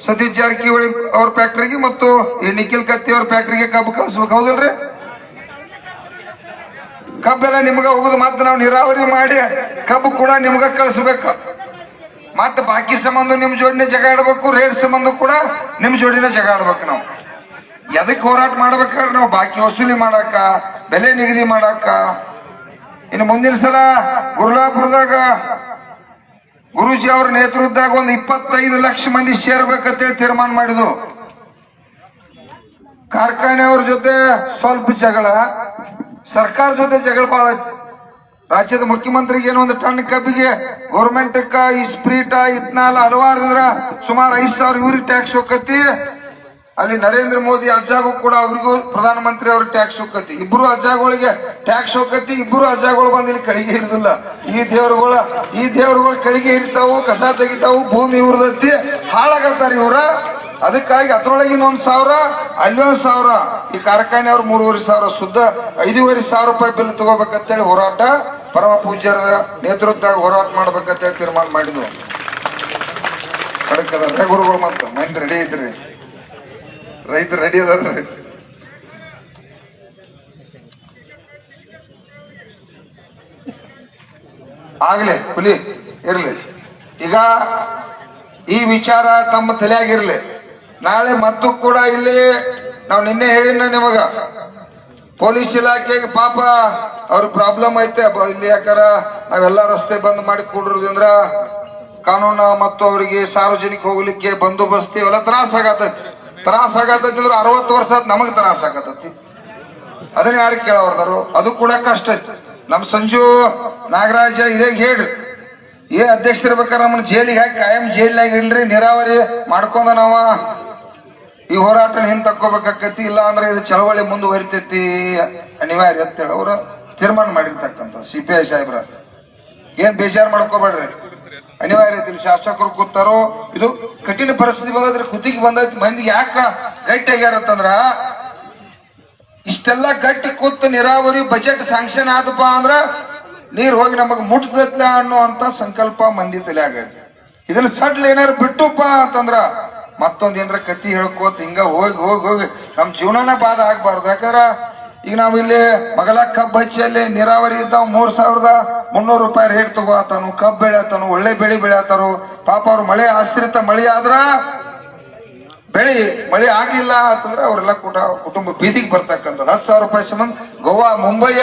ಸತೀಶ್ ಜಾರಕಿಹೊಳಿ ಅವ್ರ ಫ್ಯಾಕ್ಟ್ರಿಗೆ ಮತ್ತು ಈ ನಿಖಿಲ್ ಕತ್ತಿ ಅವ್ರ ಫ್ಯಾಕ್ಟ್ರಿಗೆ ಕಬ್ಬು ಕಳಿಸ್ಬೇಕು, ಹೌದಲ್ರಿ? ಕಬ್ಬೆಲ್ಲ ನಿಮ್ಗ ಹೋಗುದು, ಮತ್ತೆ ನಾವು ನೀರಾವರಿ ಮಾಡಿ ಕಬ್ಬು ಕೂಡ ನಿಮ್ಗ ಕಳಿಸ್ಬೇಕು. ಮತ್ತೆ ಬಾಕಿ ಸಂಬಂಧ ನಿಮ್ ಜೋಡಿನ ಜಗ ಆಡ್ಬೇಕು, ರೇಟ್ ಸಂಬಂಧ ಕೂಡ ನಿಮ್ ಜೋಡಿನ ಜಗ ಆಡ್ಬೇಕು. ನಾವು ಎದಕ್ಕೆ ಹೋರಾಟ ಮಾಡ್ಬೇಕಾದ್ರೆ ನಾವು ಬಾಕಿ ವಸೂಲಿ ಮಾಡಾಕ, ಬೆಲೆ ನಿಗದಿ ಮಾಡಾಕ. ಇನ್ನು ಮುಂದಿನ ಸಲ ಗುರುಲಾಪುರದಾಗ ಗುರೂಜಿ ಅವ್ರ ನೇತೃತ್ವದಾಗ ಒಂದು 25 ಲಕ್ಷ ಮಂದಿ ಸೇರ್ಬೇಕಂತೇಳಿ ತೀರ್ಮಾನ ಮಾಡಿದ್ರು. ಕಾರ್ಖಾನೆಯವ್ರ ಜೊತೆ ಸ್ವಲ್ಪ ಜಗಳ, ಸರ್ಕಾರ ಜೊತೆ ಜಗಳ ಬಾಳ ಐತಿ. ರಾಜ್ಯದ ಮುಖ್ಯಮಂತ್ರಿಗೆ ಏನೋ ಒಂದು ಟನ್ ಕಬ್ಬಿಗೆ ಗೌರ್ಮೆಂಟ್ ಈ ಸ್ಪ್ರೀಟ ಇತ್ನಾಲ್ ಹಲವಾರು ಸುಮಾರು 5,000 ಇವ್ರಿಗೆ ಟ್ಯಾಕ್ಸ್ ಹೋಗತಿ. ಅಲ್ಲಿ ನರೇಂದ್ರ ಮೋದಿ ಅಜ್ಜಾಗೂ ಕೂಡ ಅವ್ರಿಗೂ ಪ್ರಧಾನಮಂತ್ರಿ ಅವ್ರಿಗೆ ಟ್ಯಾಕ್ಸ್ ಹೋಗತಿ. ಇಬ್ರು ಅಜ್ಜಾಗಳಿಗೆ ಟ್ಯಾಕ್ಸ್ ಹೋಗತಿ. ಇಬ್ರು ಅಜ್ಜಾಗಳು ಬಂದು ಇಲ್ಲಿ ಕಳಿಗೆ ಇರುದಿಲ್ಲ. ಈ ದೇವರುಗಳು ಕಳಿಗೆ ಇರ್ತಾವು, ಕಸ ತೆಗಿತಾವು, ಭೂಮಿ ಇವ್ರದತ್ತಿ ಹಾಳಾಗತ್ತಾರ ಇವ್ರ. ಅದಕ್ಕಾಗಿ ಅದ್ರೊಳಗಿನ 1,000, ಅಲ್ಲಿ 1,000, ಈ ಕಾರ್ಖಾನೆ ಅವ್ರು 3,500 ಶುದ್ಧ 5,500 ರೂಪಾಯಿ ಬಿಲ್ ತಗೋಬೇಕಂತೇಳಿ ಹೋರಾಟ ಪರಮ ಪೂಜ್ಯರ ನೇತೃತ್ವದಾಗ ಹೋರಾಟ ಮಾಡ್ಬೇಕಂತೇಳಿ ತೀರ್ಮಾನ ಮಾಡಿದ್ವು. ಕಡಕದ ಗುರುಗಳು ಮತ್ತ ಮಂದಿ ರೆಡಿ ಐತ್ರಿ, ರೈತರು ರೆಡಿ ಅದಾರ್ರಿ. ಆಗ್ಲಿ ಹುಲಿ ಇರ್ಲಿ. ಈಗ ಈ ವಿಚಾರ ತಮ್ಮ ತಲೆಯಾಗಿರ್ಲಿ. ನಾಳೆ ಮತ್ತು ಕೂಡ ಇಲ್ಲಿ ನಾವು ನಿನ್ನೆ ಹೇಳಿನ ನಿಮಗ, ಪೊಲೀಸ್ ಇಲಾಖೆಗೆ ಪಾಪ ಅವ್ರ ಪ್ರಾಬ್ಲಮ್ ಐತೆ ಇಲ್ಲಿ. ಯಾಕಾರ ನಾವೆಲ್ಲ ರಸ್ತೆ ಬಂದ್ ಮಾಡಿ ಕೂಡ್ರದಿಂದ ಕಾನೂನು ಮತ್ತು ಅವರಿಗೆ ಸಾರ್ವಜನಿಕ ಹೋಗ್ಲಿಕ್ಕೆ ಬಂದೋಬಸ್ತ್ ಇವೆಲ್ಲ ತ್ರಾಸ ಆಗತೈತಿ ಅಂದ್ರೆ 60 ವರ್ಷ ನಮಗ್ ತ್ರಾಸ ಆಗತೈತಿ. ಅದನ್ನ ಯಾರು ಕೇಳೋರ್ದಾರು? ಅದು ಕೂಡ ಕಷ್ಟ ಐತಿ. ನಮ್ ಸಂಜು ನಾಗರಾಜ ಇದೇ ಹೇಳ್ರಿ, ಅಧ್ಯಕ್ಷರಿರ್ಬೇಕಾರೆ ನಮ್ಮನ್ನ ಜೈಲಿಗೆ ಹಾಕಿ ಕಾಯಂ ಜೈಲಿನಾಗ ಇಲ್ರಿ, ನೀರಾವರಿ ಮಾಡ್ಕೊಂಡ ನಾವ ಈ ಹೋರಾಟ ಹಿಂದ್ ತಕ್ಕೋಬೇಕಾಕತಿ, ಇಲ್ಲ ಅಂದ್ರೆ ಇದು ಚಳವಳಿ ಮುಂದುವರಿತೈತಿ ಅನಿವಾರ್ಯ ಅಂತೇಳಿ ಅವ್ರ ತೀರ್ಮಾನ ಮಾಡಿರ್ತಕ್ಕಂಥ CPI ಸಾಹೇಬ್ರ. ಏನ್ ಬೇಜಾರು ಮಾಡ್ಕೋಬೇಡ್ರಿ, ಅನಿವಾರ್ಯ ಐತಿ. ಶಾಸಕರು ಕೂತಾರೋ, ಇದು ಕಠಿಣ ಪರಿಸ್ಥಿತಿ ಬಂದದ್ರಿ, ಕುತ್ತಿಗೆ ಬಂದೈತಿ. ಮಂದಿ ಯಾಕ ಗಟ್ಟಿ ಆಗ್ಯಾರತ್ತಂದ್ರ, ಇಷ್ಟೆಲ್ಲ ಗಟ್ಟಿ ಕೂತ್ ನೀರಾವರಿ ಬಜೆಟ್ ಸ್ಯಾಂಕ್ಷನ್ ಆದಪ್ಪ ಅಂದ್ರ ನೀರ್ ಹೋಗಿ ನಮಗ್ ಮುಟ್ತೈತ್ಲ ಅನ್ನುವಂತ ಸಂಕಲ್ಪ ಮಂದಿ ತಲೆ ಆಗೈತಿ. ಇದನ್ನ ಸಡ್ಲ ಏನಾರು ಬಿಟ್ಟುಪ್ಪ ಅಂತಂದ್ರ ಮತ್ತೊಂದ್ ಏನಾರ ಕತ್ತಿ ಹೇಳ್ಕೋತ ಹಿಂಗ ಹೋಗಿ ನಮ್ ಜೀವನನ ಬಾಧ ಆಗ್ಬಾರ್ದು. ಯಾಕಂದ್ರ ಈಗ ನಾವ್ ಇಲ್ಲಿ ಮಗಲ ಕಬ್ಬು ಹಚ್ಚಿ ಅಲ್ಲಿ ನೀರಾವರಿ ಇದ್ದಾವ 3,300 ರೂಪಾಯಿ ರೇಟ್ ತಗೋತಾನು, ಕಬ್ಬು ಬೆಳೆಯತಾನು, ಒಳ್ಳೆ ಬೆಳಿ ಬೆಳೆಯತಾರು. ಪಾಪ ಅವ್ರ ಮಳೆ ಆಶ್ರಿತ ಮಳೆ ಆದ್ರ ಮಳೆ ಆಗ್ಲಿಲ್ಲ ಅಂತಂದ್ರೆ ಅವರೆಲ್ಲ ಕುಟುಂಬ ಬೀದಿಗೆ ಬರ್ತಕ್ಕಂಥದ್ದು. 10,000 ರೂಪಾಯಿ ಸಂಬಂಧ ಗೋವಾ, ಮುಂಬೈ,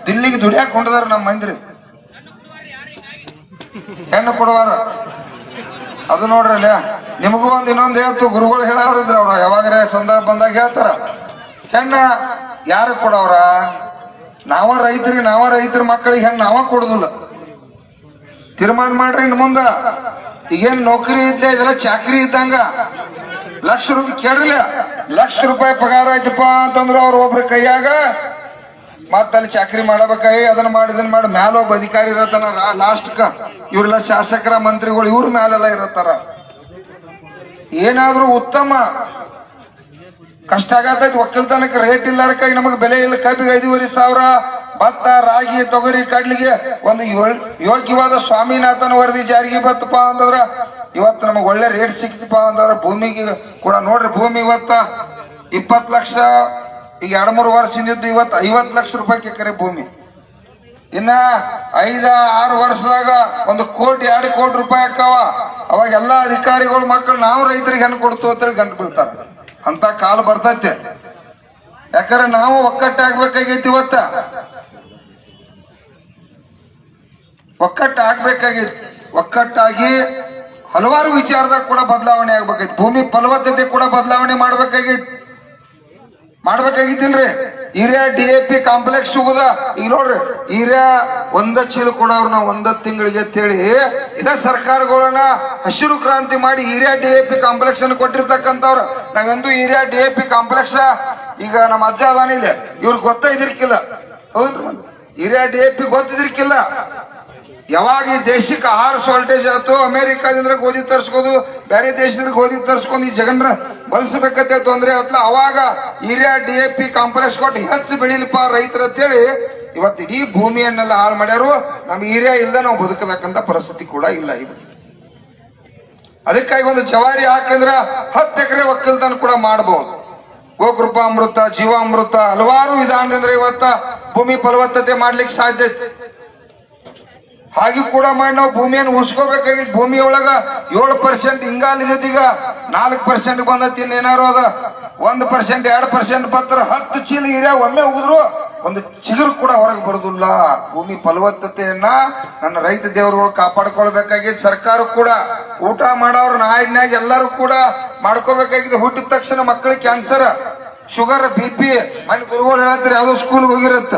ದಿಲ್ಲಿಗೆ ದುಡಿಯಾಕ ಹೊಂಟದಾರ ನಮ್ಮ ಮಂದ್ರಿ. ಹೆಣ್ಣು ಕೊಡುವಾರ ಅದು ನೋಡ್ರಲ್ಲ. ನಿಮಗೂ ಇನ್ನೊಂದು ಹೇಳ್ತು, ಗುರುಗಳು ಹೇಳವ್ರಿದ್ರ, ಅವ್ರ ಯಾವಾಗ್ರೆ ಸಂದರ್ಭ ಬಂದಾಗ ಹೇಳ್ತಾರ, ಹೆಣ್ಣ ಯಾರು ಕೊಡವ್ರ? ನಾವ ರೈತರ ಮಕ್ಕಳಿಗೆ ಹೆಣ್ಣು ನಾವ ಕೊಡುದಿಲ್ಲ. ತೀರ್ಮಾನ ಮಾಡ್ರಿ ಇನ್ ಮುಂದ. ಈಗೇನ್ ನೌಕರಿ ಇದ್ದ ಇದೆಲ್ಲ ಚಾಕ್ರಿ ಇದ್ದಂಗ. ಲಕ್ಷ ರೂಪಾಯಿ ಕೇಳಿಲ್ಲ, ಲಕ್ಷ ರೂಪಾಯಿ ಪಗಾರ ಆಯ್ತಪ್ಪ ಅಂತಂದ್ರು ಅವ್ರ ಒಬ್ರ ಕೈಯಾಗ ಮತ್ತ ಅಲ್ಲಿ ಚಾಕ್ರಿ ಮಾಡಬೇಕಾಗಿ ಅದನ್ನ ಮಾಡಿ ಮ್ಯಾಲ ಒಬ್ಬ ಅಧಿಕಾರಿ ಇರತ್ತಾನ. ಲಾಸ್ಟ್ಕ ಇವ್ರೆಲ್ಲ ಶಾಸಕರ ಮಂತ್ರಿಗಳು ಇವ್ರ ಮ್ಯಾಲೆಲ್ಲ ಇರತ್ತಾರ. ಏನಾದ್ರೂ ಉತ್ತಮ ಕಷ್ಟ ಆಗತೈತಿ. ಒಕ್ಕಲ್ತನಕ್ಕೆ ರೇಟ್ ಇಲ್ಲಾರಕ್ಕಾಗಿ ನಮಗೆ ಬೆಲೆ ಇಲ್ಲ. ಕಬ್ಬಿಗೆ 5,500, ಭತ್ತ, ರಾಗಿ, ತೊಗರಿ, ಕಡ್ಲಿಗೆ ಒಂದು ಯೋಗ್ಯವಾದ ಸ್ವಾಮಿನಾಥನ ವರದಿ ಜಾರಿಗೆ ಬತ್ತಪ್ಪ ಅಂತಂದ್ರ ಇವತ್ತು ನಮಗ್ ಒಳ್ಳೆ ರೇಟ್ ಸಿಕ್ತಪ್ಪ ಅಂತಂದ್ರ ಭೂಮಿಗೆ ಕೂಡ ನೋಡ್ರಿ. ಭೂಮಿ ಇವತ್ತ 20 ಲಕ್ಷ, ಈಗ 2-3 ವರ್ಷದಿಂದ ಇವತ್ತು 50 ಲಕ್ಷ ರೂಪಾಯಿ ಎಕರೆ ಭೂಮಿ. ಇನ್ನ 5-6 ವರ್ಷದಾಗ 1 ಕೋಟಿ 2 ಕೋಟಿ ರೂಪಾಯಿ ಆಕಾವ. ಅವಾಗ ಎಲ್ಲಾ ಅಧಿಕಾರಿಗಳು ಮಕ್ಕಳು ನಾವು ರೈತರಿಗೆ ಹೆಣ್ಣು ಕೊಡ್ತು ಅಂತೇಳಿ ಗಂಟು ಬೀಳ್ತಾರ. ಅಂತ ಕಾಲ ಬರ್ತೈತೆ. ಯಾಕಂದ್ರೆ ನಾವು ಒಕ್ಕಟ್ಟಾಗ್ಬೇಕಾಗೈತಿ. ಒಕ್ಕಟ್ಟಾಗ್ಬೇಕಾಗೈತಿ. ಒಕ್ಕಟ್ಟಾಗಿ ಹಲವಾರು ವಿಚಾರದಾಗ ಕೂಡ ಬದಲಾವಣೆ ಆಗ್ಬೇಕಾಗಿತ್ತು. ಭೂಮಿ ಫಲವತ್ತತೆ ಕೂಡ ಬದಲಾವಣೆ ಮಾಡ್ಬೇಕಾಗಿತ್ತಿಲ್ರಿ. ಯೂರಿಯಾ DAP ಕಾಂಪ್ಲೆಕ್ಸ್ ಸಿಗುದ ಈಗ ನೋಡ್ರಿ, ಯೂರಿಯಾ ಒಂದ ಚೀಲ ಕೂಡ ಅವ್ರನ್ನ 1 ತಿಂಗಳಿಗೆ ಅಂತೇಳಿ ಇದ ಸರ್ಕಾರಗಳನ್ನ ಹಸಿರು ಕ್ರಾಂತಿ ಮಾಡಿ ಯೂರಿಯಾ DAP ಕಾಂಪ್ಲೆಕ್ಸ್ ಅನ್ನು ಕೊಟ್ಟಿರ್ತಕ್ಕಂಥವ್ರು. ನಾವೆಂದು ಯೂರಿಯಾ DAP ಕಾಂಪ್ಲೆಕ್ಸ್ ಈಗ ನಮ್ಮ ಅಜ್ಜ ಅದಾನಿಲ್ಲ, ಇವ್ರಿಗೆ ಗೊತ್ತಾಯ್ದಿರ್ಕಿಲ್ಲ. ಹೌದ್ರಿ, ಯೂರಿಯಾ DAP ಗೊತ್ತಿದಿರ್ಕಿಲ್ಲ. ಯಾವಾಗ ಈ ದೇಶಕ್ಕೆ ಆಹಾರ ಶಾರ್ಟೇಜ್ ಆಯ್ತು, ಅಮೆರಿಕಾದಿಂದ ಗೋಧಿ ತರಿಸ್ಕೋದು, ಬೇರೆ ದೇಶದಿಂದ ಗೋಧಿ ತರಿಸ್ಕೊಂಡು ಈ ಜಗನ್ನ ಬಳಸಬೇಕಂತ ತೊಂದ್ರೆ ಆತ್ಲ, ಅವಾಗ ಯೂರಿಯಾ DAP ಕಾಂಪ್ಲೆಕ್ಸ್ ಕೊಟ್ಟು ಹೆಚ್ಚು ಬೆಳಿಲಿಪ್ಪ ರೈತರ ಅಂತೇಳಿ ಇವತ್ತು ಇಡೀ ಭೂಮಿಯನ್ನೆಲ್ಲ ಹಾಳು ಮಾಡ್ಯಾರು. ನಮ್ಗೆ ಯೂರಿಯಾ ಇಲ್ಲದ ನಾವು ಬದುಕತಕ್ಕಂತ ಪರಿಸ್ಥಿತಿ ಕೂಡ ಇಲ್ಲ. ಇದು ಅದಕ್ಕಾಗಿ ಒಂದು ಜವಾರಿ ಹಾಕಿದ್ರ 10 ಎಕರೆ ಒಕ್ಕಲ್ತನ ಕೂಡ ಮಾಡಬಹುದು. ಗೋಕೃಪಾಮೃತ, ಜೀವಾಮೃತ, ಹಲವಾರು ವಿಧಾನದಿಂದ ಇವತ್ತ ಭೂಮಿ ಫಲವತ್ತತೆ ಮಾಡ್ಲಿಕ್ಕೆ ಸಾಧ್ಯ. ಹಾಗೆ ಕೂಡ ಮಾಡಿ ನಾವು ಭೂಮಿಯನ್ನು ಉಳಿಸ್ಕೋಬೇಕಾಗಿತ್ತು. ಭೂಮಿಯೊಳಗ 7% ಹಿಂಗಾಲಿದ, ಈಗ 4% ಬಂದತಿ. ಏನಾರು ಅದ 1% 2% ಬತ್ತರ 10 ಚೀಲ ಯೂರಿಯಾ ಒಮ್ಮೆ ಉಗಿದ್ರು ಒಂದು ಚಿಗುರು ಕೂಡ ಹೊರಗೆ ಬರುದಿಲ್ಲ. ಭೂಮಿ ಫಲವತ್ತತೆಯನ್ನ ನನ್ನ ರೈತ ದೇವರುಗಳು ಕಾಪಾಡ್ಕೊಳ್ಬೇಕಾಗಿತ್ತು. ಸರ್ಕಾರ ಕೂಡ ಊಟ ಮಾಡೋರು ನಾಡಿನಾಗ ಎಲ್ಲರೂ ಕೂಡ ಮಾಡ್ಕೋಬೇಕಾಗಿದೆ. ಹುಟ್ಟಿದ ತಕ್ಷಣ ಮಕ್ಕಳಿಗೆ ಕ್ಯಾನ್ಸರ್, ಶುಗರ್, BP, ಮನೆ ಗುರುಗಳು ಹೇಳ್ತಾರೆ ಯಾವ್ದೋ ಸ್ಕೂಲ್ ಹೋಗಿರತ್ತ,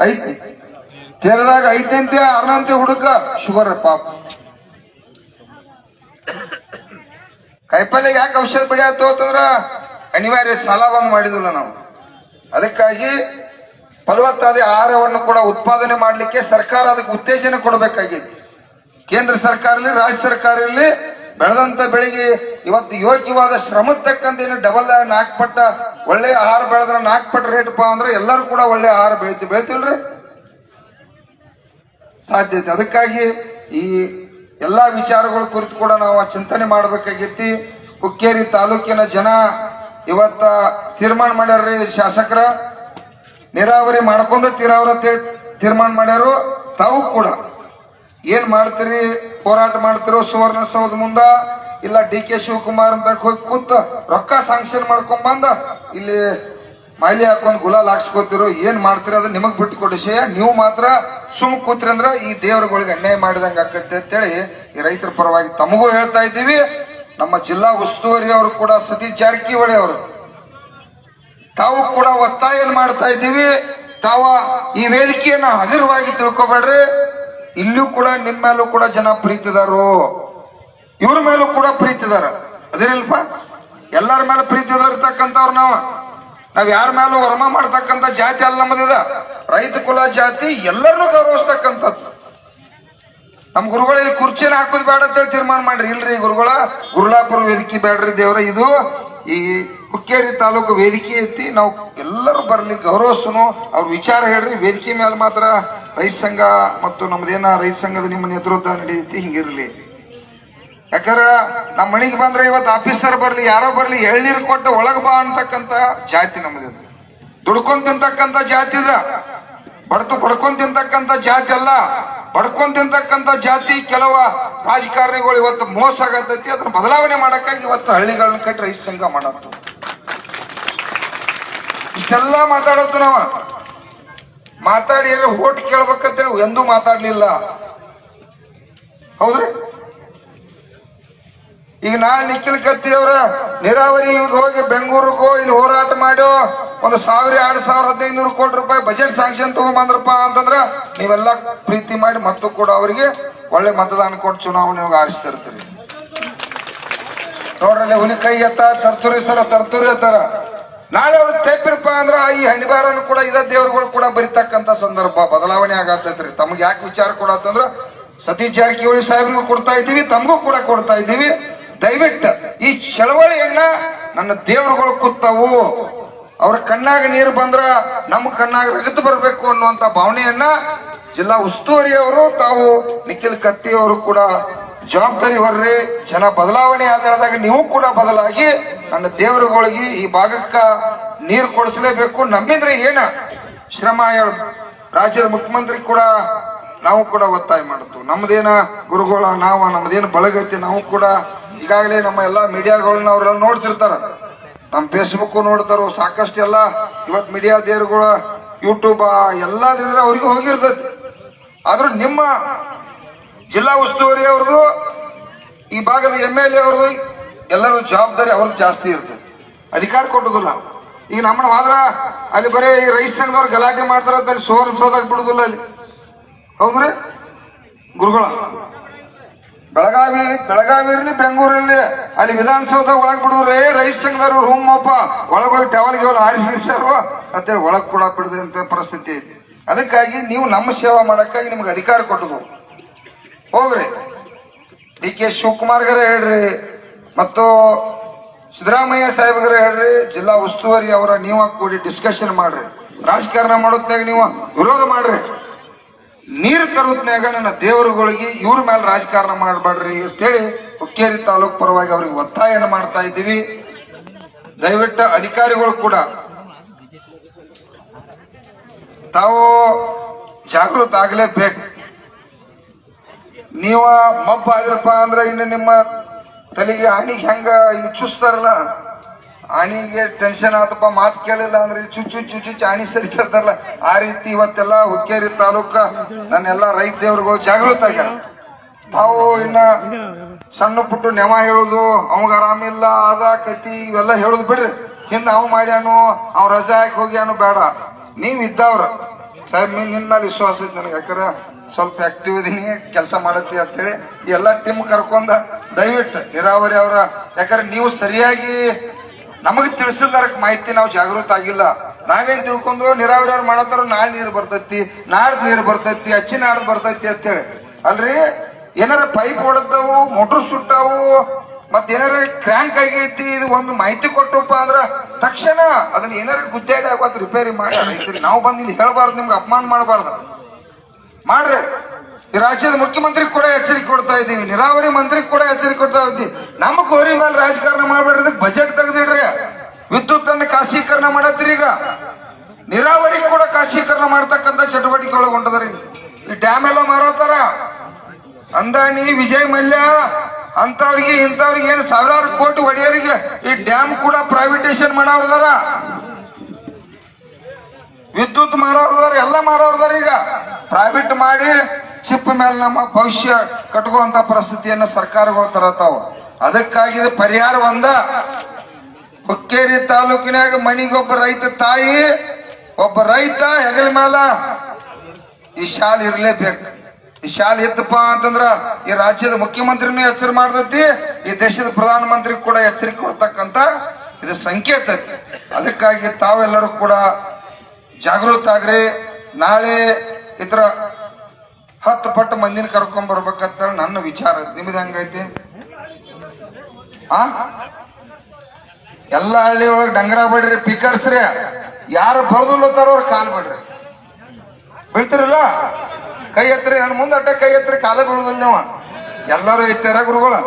ಐತಿ ಕೇರಳದಾಗ ಐತಂತೆ 6 ಹುಡುಗ ಶುಗರ್. ಪಾಪ ಕಾಯಿಪಲ್ಲೆ ಯಾಕೆ ಔಷಧ ಬೆಳೆಯತ್ತು ಅಂತಂದ್ರ ಅನಿವಾರ್ಯ ಸಾಲ ಬಂದ್ ಮಾಡಿದಿಲ್ಲ ನಾವು. ಅದಕ್ಕಾಗಿ ಫಲವತ್ತಾದ ಆಹಾರವನ್ನು ಕೂಡ ಉತ್ಪಾದನೆ ಮಾಡಲಿಕ್ಕೆ ಸರ್ಕಾರ ಅದಕ್ಕೆ ಉತ್ತೇಜನ ಕೊಡಬೇಕಾಗಿದೆ. ಕೇಂದ್ರ ಸರ್ಕಾರ ಇರಲಿ, ರಾಜ್ಯ ಸರ್ಕಾರ ಇರಲಿ, ಬೆಳೆದಂತ ಬೆಳೆಗೆ ಇವತ್ತು ಯೋಗ್ಯವಾದ ಶ್ರಮದ ತಕ್ಕಂತ ಏನು ಡಬಲ್ 4 ಪಟ್ಟ ಒಳ್ಳೆ ಆಹಾರ ಬೆಳೆದ್ರೆ 4 ಪಟ್ಟ ರೇಟ್ ಅಂದ್ರೆ ಎಲ್ಲರೂ ಕೂಡ ಒಳ್ಳೆ ಆಹಾರ ಬೆಳಿತಿಲ್ರಿ, ಸಾಧ್ಯತೆ. ಅದಕ್ಕಾಗಿ ಈ ಎಲ್ಲಾ ವಿಚಾರಗಳ ಕುರಿತು ಕೂಡ ನಾವು ಚಿಂತನೆ ಮಾಡಬೇಕಾಗೈತಿ. ಹುಕ್ಕೇರಿ ತಾಲೂಕಿನ ಜನ ಇವತ್ತ ತೀರ್ಮಾನ ಮಾಡ್ಯಾರ್ರಿ, ಶಾಸಕರ ನೀರಾವರಿ ಮಾಡ್ಕೊಂಡ ತೀರ್ಮಾನ ಮಾಡ್ಯಾರು. ತಾವು ಕೂಡ ಏನ್ ಮಾಡ್ತೀರಿ, ಹೋರಾಟ ಮಾಡ್ತಿರೋ ಸುವರ್ಣಸೌಧ ಮುಂದ ಇಲ್ಲ DK ಶಿವಕುಮಾರ್ ಅಂತ ಹೋಗಿ ಕೂತ ರೊಕ್ಕ ಸ್ಯಾಂಕ್ಷನ್ ಮಾಡ್ಕೊಂಡ್ ಬಂದ ಇಲ್ಲಿ ಮಾಲಿ ಹಾಕೊಂಡ್ ಗುಲಾಲ್ ಹಾಕ್ಸ್ಕೊತಿರೋ, ಏನ್ ಮಾಡ್ತೀರ ಅದು ನಿಮಗ್ ಬಿಟ್ಟು ಕೊಡಿ ವಿಷಯ. ನೀವು ಮಾತ್ರ ಸುಮ್ ಕೂತ್ರಿ ಅಂದ್ರ ಈ ದೇವರುಗಳಿಗೆ ಅನ್ಯಾಯ ಮಾಡಿದಂಗ ಆಕತ್ತೆ ಅಂತೇಳಿ ಈ ರೈತರ ಪರವಾಗಿ ತಮಗೂ ಹೇಳ್ತಾ ಇದ್ದೀವಿ. ನಮ್ಮ ಜಿಲ್ಲಾ ಉಸ್ತುವಾರಿ ಅವರು ಕೂಡ ಸತೀಶ್ ಜಾರಕಿಹೊಳಿ ಅವರು ತಾವು ಕೂಡ ಒತ್ತಾಯ ಮಾಡ್ತಾ ಇದ್ದೀವಿ. ತಾವ ಈ ವೇದಿಕೆಯನ್ನ ಹಗುರವಾಗಿ ತಿಳ್ಕೊಬೇಡ್ರಿ. ಇಲ್ಲೂ ಕೂಡ ನಿಮ್ಮ ಮೇಲೂ ಕೂಡ ಜನ ಪ್ರೀತಿದಾರು, ಇವ್ರ ಮೇಲೂ ಕೂಡ ಪ್ರೀತಿದಾರ. ಅದೇನಿಲ್ಪ, ಎಲ್ಲರ ಮೇಲೆ ಪ್ರೀತಿ ಇರ್ತಕ್ಕಂಥವ್ರು ನಾವ್ ಯಾರ ಮೇಲೂ ವರ್ಮ ಮಾಡ್ತಕ್ಕಂಥ ಜಾತಿ ಅಲ್ಲ ನಮ್ಮದಿದ. ರೈತ ಕುಲ ಜಾತಿ ಎಲ್ಲರನ್ನೂ ಗೌರವಿಸ್ತಕ್ಕಂಥದ್ದು. ನಮ್ ಗುರುಗಳಲ್ಲಿ ಕುರ್ಚಿನ ಹಾಕೋದ್ ಬೇಡ ಅಂತೇಳಿ ತೀರ್ಮಾನ ಮಾಡ್ರಿ. ಇಲ್ರಿ ಗುರುಗಳ ಗುರುಳಾಪುರ ವೇದಿಕೆ ಬೇಡ್ರಿ ದೇವ್ರ, ಇದು ಈ ಹುಕ್ಕೇರಿ ತಾಲೂಕು ವೇದಿಕೆ ಐತಿ, ನಾವು ಎಲ್ಲರೂ ಬರ್ಲಿ ಗೌರವಿಸನು, ಅವ್ರ ವಿಚಾರ ಹೇಳ್ರಿ. ವೇದಿಕೆ ಮೇಲೆ ಮಾತ್ರ ರೈತ ಸಂಘ ಮತ್ತು ನಮ್ದೇನ ರೈತ ಸಂಘದ ನಿಮ್ಮ ನೇತೃತ್ವ ನಡೀತಿ, ಹಿಂಗಿರ್ಲಿ. ಯಾಕಂದ್ರ ನಮ್ಮ ಮನೆಗೆ ಬಂದ್ರೆ ಇವತ್ತು ಆಫೀಸರ್ ಬರ್ಲಿ, ಯಾರೋ ಬರ್ಲಿ, ಎಳ್ನೀರು ಕೊಟ್ಟು ಒಳಗ್ ಬಾ ಅಂತಕ್ಕಂತ ಜಾತಿ ನಮ್ಮದು. ದುಡ್ಕೊಂಡ್ ತಿಂತಕ್ಕಂತ ಜಾತಿ ಇದ, ಬಡ್ಕೊಂಡ್ ತಿಂತಕ್ಕಂತ ಜಾತಿ ಅಲ್ಲ. ಬಡ್ಕೊಂಡ್ ತಿಂತಕ್ಕಂತ ಜಾತಿ ಕೆಲವ ರಾಜಕಾರಣಿಗಳು ಇವತ್ತು ಮೋಸ ಆಗತೈತಿ. ಅದನ್ನ ಬದಲಾವಣೆ ಮಾಡಕ್ಕಾಗಿ ಇವತ್ತು ಹಳ್ಳಿಗಳನ್ನ ಕಟ್ಟಿ ರೈತ ಸಂಘ ಮಾಡತ್ತು. ಇಷ್ಟೆಲ್ಲ ಮಾತಾಡೋದು ನಾವ ಮಾತಾಡಿ ಓಟ್ ಕೇಳ್ಬೇಕಂತೇಳಿ ಎಂದೂ ಮಾತಾಡ್ಲಿಲ್ಲ. ಹೌದ್ರಿ, ಈಗ ನಾಳೆ ನಿಖಿಲ್ ಕತ್ತಿ ಅವರ ನೀರಾವರಿ ಹೋಗಿ ಬೆಂಗಳೂರಿಗೋ ಇಲ್ಲಿ ಹೋರಾಟ ಮಾಡೋ 1,000, 2,000, 1,500 ಕೋಟಿ ರೂಪಾಯಿ ಬಜೆಟ್ ಸ್ಯಾಂಕ್ಷನ್ ತಗೊಂಬಂದ್ರಪ್ಪ ಅಂತಂದ್ರ ನೀವೆಲ್ಲ ಪ್ರೀತಿ ಮಾಡಿ ಮತ್ತು ಕೂಡ ಅವರಿಗೆ ಒಳ್ಳೆ ಮತದಾನ ಕೊಟ್ಟು ಚುನಾವಣೆ ಆರಿಸ್ತಿರ್ತೀರಿ. ನೋಡ್ರಲ್ಲಿ ಹುಲಿ ಕೈ ಎತ್ತ ತರ್ತೂರಿ ಸರ ತರ್ತೂರಿ ಎತ್ತಾರ. ನಾಳೆ ಅವ್ರು ತೆಪ್ಪಿರಪ್ಪ ಅಂದ್ರ ಈ ಹಣಿಬಾರನ್ನು ಕೂಡ ಇದ ದೇವರುಗಳು ಕೂಡ ಬರಿತಕ್ಕಂತ ಸಂದರ್ಭ ಬದಲಾವಣೆ ಆಗತ್ತೈತ್ರಿ. ತಮ್ಗೆ ಯಾಕೆ ವಿಚಾರ ಕೊಡತ್ತಂದ್ರ ಸತೀಶ್ ಜಾರಕಿಹೊಳಿ ಸಾಹೇಬ್ರಿಗೂ ಕೊಡ್ತಾ ಇದ್ದೀವಿ, ತಮಗೂ ಕೂಡ ಕೊಡ್ತಾ ಇದ್ದೀವಿ. ದಯವಿಟ್ಟು ಈ ಚಳವಳಿಯನ್ನ ನನ್ನ ದೇವರುಗಳು ಕೂತಾವು, ಅವ್ರ ಕಣ್ಣಾಗ ನೀರು ಬಂದ್ರ ನಮ್ಮ ಕಣ್ಣಾಗ ರಗತ್ತು ಬರಬೇಕು ಅನ್ನುವಂತ ಭಾವನೆಯನ್ನ ಜಿಲ್ಲಾ ಉಸ್ತುವಾರಿ ಅವರು ತಾವು ನಿಖಿಲ್ ಕತ್ತಿ ಅವರು ಕೂಡ ಜವಾಬ್ದಾರಿ ಹೊರ್ರಿ. ಜನ ಬದಲಾವಣೆ ಆಧಾರದಾಗ ನೀವು ಕೂಡ ಬದಲಾಗಿ ನನ್ನ ದೇವರುಗಳಿಗೆ ಈ ಭಾಗಕ್ಕ ನೀರು ಕೊಡಿಸಲೇಬೇಕು. ನಮ್ಮಿಂದ್ರೆ ಏನ ಶ್ರಮ ಹೇಳ, ರಾಜ್ಯದ ಮುಖ್ಯಮಂತ್ರಿ ಕೂಡ ನಾವು ಕೂಡ ಒತ್ತಾಯ ಮಾಡುತ್ತೇವೆ. ನಮ್ದೇನ ಗುರುಗಳ ನಮ್ದೇನು ಬಳಗೈತಿ, ನಾವು ಕೂಡ ಈಗಾಗಲೇ ನಮ್ಮ ಎಲ್ಲಾ ಮೀಡಿಯಾಗಳನ್ನ ಅವರೆಲ್ಲ ನೋಡ್ತಿರ್ತಾರ, ನಮ್ಮ ಫೇಸ್ಬುಕ್ ನೋಡ್ತಾರೋ ಸಾಕಷ್ಟು ಎಲ್ಲ. ಇವತ್ ಮೀಡಿಯಾ ದೇವರುಗಳ ಯೂಟ್ಯೂಬ್ ಎಲ್ಲದ್ರಿಂದ ಅವ್ರಿಗೂ ಹೋಗಿರ್ತೈತಿ. ಆದ್ರೂ ನಿಮ್ಮ ಜಿಲ್ಲಾ ಉಸ್ತುವಾರಿ ಅವ್ರದ್ದು, ಈ ಭಾಗದ MLA ಅವ್ರದ್ದು, ಎಲ್ಲರೂ ಜವಾಬ್ದಾರಿ ಅವ್ರದ್ದು ಜಾಸ್ತಿ ಇರ್ತದೆ. ಅಧಿಕಾರ ಕೊಡುದಿಲ್ಲ. ಈಗ ನಮ್ಮನ್ನ ಹೋದ್ರ ಅಲ್ಲಿ ಬರೀ ಈ ರೈತ ಸಂಘದವ್ರು ಗಲಾಟೆ ಮಾಡ್ತಾರ ಅಲ್ಲಿ ಸೋದಾಗ ಬಿಡುದಿಲ್ಲ ಅಲ್ಲಿ. ಹೌದ್ರಿ ಗುರುಗಳ? ಬೆಳಗಾವಿ ಇರ್ಲಿ, ಬೆಂಗಳೂರು ಇರ್ಲಿ, ಅಲ್ಲಿ ವಿಧಾನಸೌಧ ಒಳಗ್ ಬಿಡುದ್ರಿ ರೈತ ಸಂಘದವ್ರು ರೂಮ್ ಒಪ್ಪ ಒಳಗೋಗಿ ಟವಲ್ಗೆ ಆರಿಸಿರ್ಸಾರು ಅಂತೇಳಿ ಒಳಗ್ ಕೂಡ ಬಿಡದಂತ ಪರಿಸ್ಥಿತಿ ಐತಿ. ಅದಕ್ಕಾಗಿ ನೀವು ನಮ್ಮ ಸೇವಾ ಮಾಡಕ್ಕಾಗಿ ನಿಮ್ಗೆ ಅಧಿಕಾರ ಕೊಟ್ಟದು. ಹೋಗ್ರಿ DK ಶಿವಕುಮಾರ್ಗರ ಹೇಳ್ರಿ, ಮತ್ತು ಸಿದ್ದರಾಮಯ್ಯ ಸಾಹೇಬ್ಗರ ಹೇಳ್ರಿ, ಜಿಲ್ಲಾ ಉಸ್ತುವಾರಿ ಅವರ ನೀವ ಕೂಡಿ ಡಿಸ್ಕಷನ್ ಮಾಡ್ರಿ. ರಾಜಕಾರಣ ಮಾಡೋದ್ನಾಗ ನೀವು ವಿರೋಧ ಮಾಡ್ರಿ. ನೀರು ತರೋದ್ನಾಗ ನನ್ನ ದೇವರುಗಳಿಗೆ ಇವ್ರ ಮೇಲೆ ರಾಜಕಾರಣ ಮಾಡಬೇಡ್ರಿ ಅಂತೇಳಿ ಹುಕ್ಕೇರಿ ತಾಲೂಕು ಪರವಾಗಿ ಅವ್ರಿಗೆ ಒತ್ತಾಯನ ಮಾಡ್ತಾ ಇದ್ದೀವಿ. ದಯವಿಟ್ಟು ಅಧಿಕಾರಿಗಳು ಕೂಡ ತಾವು ಜಾಗೃತ ಆಗ್ಲೇಬೇಕು. ನೀವ ಮಬ್ಬ ಆದ್ರಪ್ಪ ಅಂದ್ರೆ ಇನ್ನು ನಿಮ್ಮ ತಲೆಗೆ ಆಣಿಗೆ ಹೆಂಗ ಇಲ್ಲಿ ಚುಚ್ತಾರಲ್ಲ, ಆಣಿಗೆ ಟೆನ್ಷನ್ ಆತಪ್ಪ, ಮಾತು ಕೇಳಿಲ್ಲ ಅಂದ್ರೆ ಚುಚ್ಚು ಆಣಿ ಸರಿತಾರಲ್ಲ, ಆ ರೀತಿ ಇವತ್ತೆಲ್ಲ ಹುಕ್ಕೇರಿ ತಾಲೂಕ ನನ್ನೆಲ್ಲ ರೈತ ದೇವ್ರುಗಳು ಜಾಗೃತ ಆಗ್ಯಾರ. ತಾವು ಇನ್ನ ಸಣ್ಣ ಪುಟ್ಟು ನೆವ ಹೇಳುದು, ಅವಾಗ ಆರಾಮಿಲ್ಲ ಅದ ಕತಿ ಇವೆಲ್ಲ ಹೇಳುದು ಬಿಡ್ರಿ. ಹಿಂದ ಅವ್ ಮಾಡ್ಯಾನು, ಅವ್ ರಜಾ ಹಾಕಿ ಹೋಗ್ಯಾನು ಬೇಡ. ನೀವ್ ಇದ್ದವ್ರ ಸಾಹೇಬ್, ನಿನ್ನ ಮೇಲೆ ವಿಶ್ವಾಸ ಐತಿ ನನಗೆ, ಯಾಕಂದ್ರೆ ಸ್ವಲ್ಪ ಆಕ್ಟಿವ್ ಇದೀನಿ, ಕೆಲಸ ಮಾಡತ್ತಿ ಅಂತೇಳಿ ಎಲ್ಲ ಟೀಮ್ ಕರ್ಕೊಂಡ ದಯವಿಟ್ಟು ನೀರಾವರಿ ಅವರ, ಯಾಕಂದ್ರೆ ನೀವು ಸರಿಯಾಗಿ ನಮಗೆ ತಿಳಿಸಿದಾರಕ್ ಮಾಹಿತಿ ನಾವು ಜಾಗೃತ ಆಗಿಲ್ಲ. ನಾವೇನ್ ತಿಳ್ಕೊಂಡು ನೀರಾವರಿ ಅವ್ರು ಮಾಡತ್ತಾರ ನಾಳೆ ನೀರು ಬರ್ತೈತಿ, ನಾಡ್ದು ನೀರು ಬರ್ತೈತಿ, ಅಚ್ಚಿ ನಾಡ್ದು ಬರ್ತೈತಿ ಅಂತೇಳಿ. ಅಲ್ರಿ ಏನಾರ ಪೈಪ್ ಹೊಡೆದವು, ಮೋಟರ್ ಸುಟ್ಟಾವು, ಮತ್ ಏನಾರ ಕ್ರ್ಯಾಂಕ್ ಆಗೈತಿ, ಇದು ಒಂದು ಮಾಹಿತಿ ಕೊಟ್ಟಪ್ಪ ಅಂದ್ರ ತಕ್ಷಣ ಅದನ್ನ ಏನಾರ ಗುದ್ದಾಡಿ ಆಗೋದು ರಿಪೇರಿ ಮಾಡಿ ರೈತರಿಗೆ ನಾವು ಬಂದು ಇಲ್ಲಿ ಹೇಳ್ಬಾರ್ದು, ನಿಮ್ಗೆ ಅಪಮಾನ ಮಾಡಬಾರ್ದು. ಮಾಡ್ರಿ. ಈ ರಾಜ್ಯದ ಮುಖ್ಯಮಂತ್ರಿ ಕೂಡ ಎಚ್ಚರಿಕೆ ಕೊಡ್ತಾ ಇದ್ದೀವಿ, ನೀರಾವರಿ ಮಂತ್ರಿ ಕೂಡ ಎಚ್ಚರಿಕೆ ಕೊಡ್ತಾ ಇದ್ದೀವಿ. ನಮ್ಮ ಕೋರಿ ಮೇಲೆ ರಾಜಕಾರಣ ಮಾಡ್ಬೇಡ್ರಿ, ಬಜೆಟ್ ತೆಗೆದಿಡ್ರಿ. ವಿದ್ಯುತ್ ಅನ್ನು ಖಾಸಗೀಕರಣ ಮಾಡತ್ತೀರಿ. ಈಗ ನೀರಾವರಿ ಕೂಡ ಖಾಸಗೀಕರಣ ಮಾಡ್ತಕ್ಕಂಥ ಚಟುವಟಿಕೆ ಒಳಗೊಂಡದ್ರಿ. ಈ ಡ್ಯಾಮ್ ಎಲ್ಲ ಮಾರೋತಾರ, ಅಂದಾಣಿ, ವಿಜಯ್ ಮಲ್ಯ ಅಂತವ್ರಿಗೆ ಇಂಥವ್ರಿಗೆ ಏನು ಸಾವಿರಾರು ಕೋಟಿ ಒಡೆಯರಿಗೆ ಈ ಡ್ಯಾಮ್ ಕೂಡ ಪ್ರೈವೇಟೈಸೇಷನ್ ಮಾಡೋರ್ದಾರ, ವಿದ್ಯುತ್ ಮಾರೋರ್ದಾರ, ಎಲ್ಲ ಮಾರೋರ್ದಾರ. ಈಗ ಪ್ರೈವೇಟ್ ಮಾಡಿ ಚಿಪ್ ಮೇಲೆ ನಮ್ಮ ಭವಿಷ್ಯ ಕಟ್ಕುವಂತ ಪರಿಸ್ಥಿತಿಯನ್ನು ಸರ್ಕಾರಗಳು ತರತಾವ. ಅದಕ್ಕಾಗಿ ಪರಿಹಾರ ಒಂದ, ಹುಕ್ಕೇರಿ ತಾಲೂಕಿನಾಗ ಮನಿಗೊಬ್ಬ ರೈತ ತಾಯಿ, ಒಬ್ಬ ರೈತ ಹೆಗಲ ಮೇಲ ಈ ಶಾಲೆ ಇರ್ಲೇಬೇಕು. ಈ ಶಾಲೆ ಇತ್ತಪ್ಪ ಅಂತಂದ್ರ ಈ ರಾಜ್ಯದ ಮುಖ್ಯಮಂತ್ರಿನೂ ಎಚ್ಚರ ಮಾಡ್ತೈತಿ, ಈ ದೇಶದ ಪ್ರಧಾನ ಮಂತ್ರಿ ಕೂಡ ಎಚ್ಚರಿಕೆ ಕೊಡ್ತಕ್ಕಂತ ಇದು ಸಂಕೇತ. ಅದಕ್ಕಾಗಿ ತಾವೆಲ್ಲರೂ ಕೂಡ ಜಾಗೃತ ಆಗ್ರಿ. ನಾಳೆ ಇತರ 10 ಪಟ್ಟು ಮಂದಿನ ಕರ್ಕೊಂಡ್ ಬರ್ಬೇಕಂತ ನನ್ನ ವಿಚಾರ. ನಿಮ್ದು ಹೆಂಗೈತಿ? ಎಲ್ಲ ಹಳ್ಳಿ ಒಳಗೆ ಡಂಗರ ಬಿಡ್ರಿ, ಪಿಕರ್ಸ್ರಿ, ಯಾರು ಬರ್ದುಲ್ಲತ್ತಾರ ಅವ್ರ ಕಾಲ್ ಬಿಡ್ರಿ. ಬಿಡ್ತಿರಲ್ಲ, ಕೈ ಎತ್ತರಿ, ನನ್ನ ಮುಂದೆ ಅಡ್ಡ ಕೈ ಎತ್ತರಿ, ಕಾಲ ಬೀಳುದಿಲ್ಲ ನೀವು. ಎಲ್ಲರೂ ಎತ್ತಾರ ಗುರುಗಳು,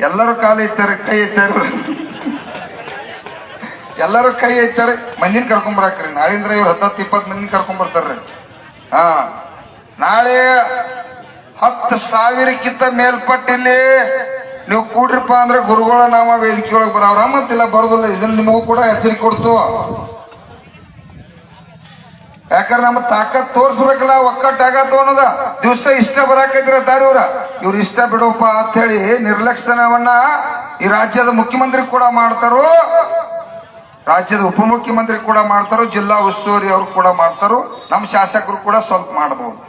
ಎಲ್ಲರೂ ಕಾಲ ಎತ್ತಾರೆ, ಕೈ ಎತ್ತಾರ, ಎಲ್ಲರೂ ಕೈ ಎತ್ತಾರೆ. ಮಂದಿನ ಕರ್ಕೊಂಬರಾಕ್ರಿ. ನಾಳಿಂದ್ರ ಇವ್ರು 10-20 ಮಂದಿನ ಕರ್ಕೊಂಬರ್ತಾರ್ರಿ. ನಾಳೆ 10,000ಕ್ಕಿಂತ ಮೇಲ್ಪಟ್ಟಿಲ್ಲಿ ನೀವು ಕೂಡ್ರಿಪ್ಪ ಅಂದ್ರೆ ಗುರುಗಳ ನಾಮ ವೇದಿಕೆ ಒಳಗೆ ಬರೋರ ಮತ್ತಿಲ್ಲ ಬರೋದಿಲ್ಲ. ಇದನ್ನ ನಿಮಗೂ ಕೂಡ ಎಚ್ಚರಿಕೆ ಕೊಡ್ತು. ಯಾಕಂದ್ರೆ ನಮ್ಮ ತಾಕತ್ ತೋರ್ಸ್ಬೇಕಲ್ಲ, ಒಕ್ಕಟ್ಟಾಗತ್ತು ಅನ್ನೋದ. ದಿವಸ ಇಷ್ಟ ಬರಾಕೈತ್ರ ಇವ್ರು ಇಷ್ಟ ಬಿಡೋಪ್ಪ ಅಂತ ಹೇಳಿ ನಿರ್ಲಕ್ಷ್ಯತನವನ್ನ ಈ ರಾಜ್ಯದ ಮುಖ್ಯಮಂತ್ರಿ ಕೂಡ ಮಾಡ್ತಾರೋ, ರಾಜ್ಯದ ಉಪಮುಖ್ಯಮಂತ್ರಿ ಕೂಡ ಮಾಡ್ತಾರೋ, ಜಿಲ್ಲಾ ಉಸ್ತುವಾರಿ ಅವರು ಕೂಡ ಮಾಡ್ತಾರೋ, ನಮ್ಮ ಶಾಸಕರು ಕೂಡ ಸ್ವಲ್ಪ ಮಾಡಬಹುದು.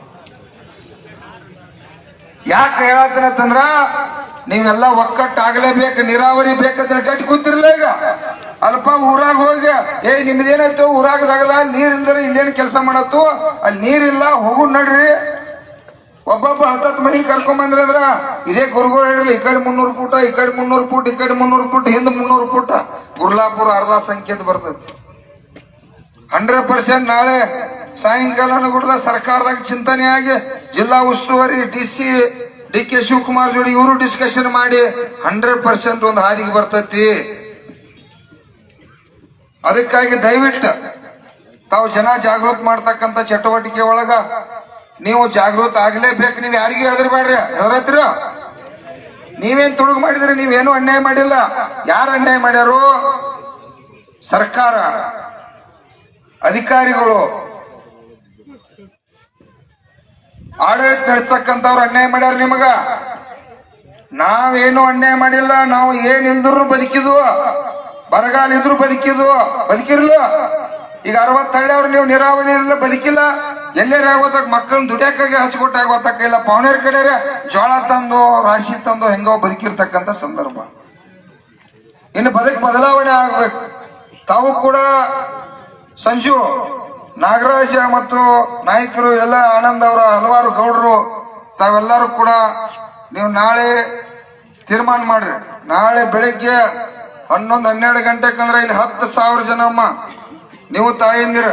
ಯಾಕೆ ಹೇಳತ್ತಂದ್ರ ನೀವೆಲ್ಲ ಒಕ್ಕಟ್ಟಾಗಲೇಬೇಕು, ನೀರಾವರಿ ಬೇಕಂತ ಗಟ್ಟಿ ಕೂತಿರ್ಲ. ಈಗ ಅಲ್ಪ ಊರಾಗ ಹೋಗಿ ನಿಮ್ದೇನಾಯ್ತು, ಊರಾಗದಾಗದ ನೀರಿಲ್ದರೆ ಇಲ್ಲೇನು ಕೆಲಸ ಮಾಡತ್ತು, ಅಲ್ಲಿ ನೀರಿಲ್ಲ, ಹೋಗು ನಡ್ರಿ. ಒಬ್ಬೊಬ್ಬ 10 ಮಂದಿ ಕರ್ಕೊಂಡ್ ಬಂದ್ರ ಇದೇ ಗುರುಗಳು ಹೇಳ್ರಿ, ಈ ಕಡೆ 300 ಫೂಟ, ಈ ಕಡೆ 300 ಫೂಟ್, ಈ ಕಡೆ 300 ಫೂಟ್, ಹಿಂದ್ 300 ಫೂಟ, ಗುರ್ಲಾಪುರ ಅರ್ಧ ಸಂಖ್ಯೆದ ಬರ್ತೈತಿ. 100% ನಾಳೆ ಸಾಯಂಕಾಲ ಕೂಡ ಸರ್ಕಾರದಾಗ ಚಿಂತನೆ ಆಗಿ ಜಿಲ್ಲಾ ಉಸ್ತುವಾರಿ DK ಶಿವಕುಮಾರ್ ಜೋಡಿ ಇವರು ಡಿಸ್ಕಷನ್ ಮಾಡಿ 100% ಒಂದು ಹಾದಿಗೆ ಬರ್ತೈತಿ. ಅದಕ್ಕಾಗಿ ದಯವಿಟ್ಟು ತಾವು ಜನ ಜಾಗೃತ ಮಾಡ್ತಕ್ಕಂಥ ಚಟುವಟಿಕೆ ಒಳಗ ನೀವು ಜಾಗೃತ ಆಗ್ಲೇಬೇಕು. ನೀವು ಯಾರಿಗೂ ಹೆದರ್ಬೇಡ್ರಿ. ಹೆದರತ್ರ ನೀವೇನ್ ತುಡುಗು ಮಾಡಿದ್ರಿ, ನೀವೇನು ಅನ್ಯಾಯ ಮಾಡಿಲ್ಲ. ಯಾರು ಅನ್ಯಾಯ ಮಾಡ್ಯಾರು? ಸರ್ಕಾರ, ಅಧಿಕಾರಿಗಳು. ಆಡಳಿತ ನಡೆಸ್ತಕ್ಕಂಥವ್ರು ಅನ್ಯಾಯ ಮಾಡ್ಯಾರ ನಿಮಗ. ನಾವೇನು ಅನ್ಯಾಯ ಮಾಡಿಲ್ಲ. ನಾವು ಏನಿಲ್ದ್ರು ಬದುಕಿದ್ವು, ಬರಗಾಲ ಇದ್ರು ಬದುಕಿರ್ಲು. ಈಗ 60 ಹಳ್ಳಿಯವ್ರು ನೀವು ನೀರಾವರಿ ಇಲ್ಲ ಬದುಕಿಲ್ಲ. ಎಲ್ಲೇ ಆಗೋತಕ್ ಮಕ್ಕಳನ್ನ ದುಡಿಯಕ್ಕಾಗಿ ಹಚ್ಕೊಟ್ಟ ಆಗೋತಕ್ಕ ಇಲ್ಲ. ಪವನೇರ್ ಕಡೆ ಜೋಳ ತಂದು ರಾಶಿ ತಂದು ಹೆಂಗೋ ಬದುಕಿರ್ತಕ್ಕಂಥ ಸಂದರ್ಭ. ಇನ್ನು ಬದಲಾವಣೆ ಆಗ್ಬೇಕು. ತಾವು ಕೂಡ ಸಂಜು ನಾಗರಾಜ ಮತ್ತು ನಾಯಕರು ಎಲ್ಲ ಆನಂದ್ ಅವರ ಹಲವಾರು ಗೌಡರು ತಾವೆಲ್ಲರೂ ಕೂಡ ನೀವು ನಾಳೆ ತೀರ್ಮಾನ ಮಾಡ್ರಿ. ನಾಳೆ ಬೆಳಿಗ್ಗೆ 11-12 ಗಂಟೆಕಂದ್ರೆ ಇಲ್ಲಿ 10,000 ಜನ ಅಮ್ಮ ನೀವು ತಾಯಿಯಂದಿರ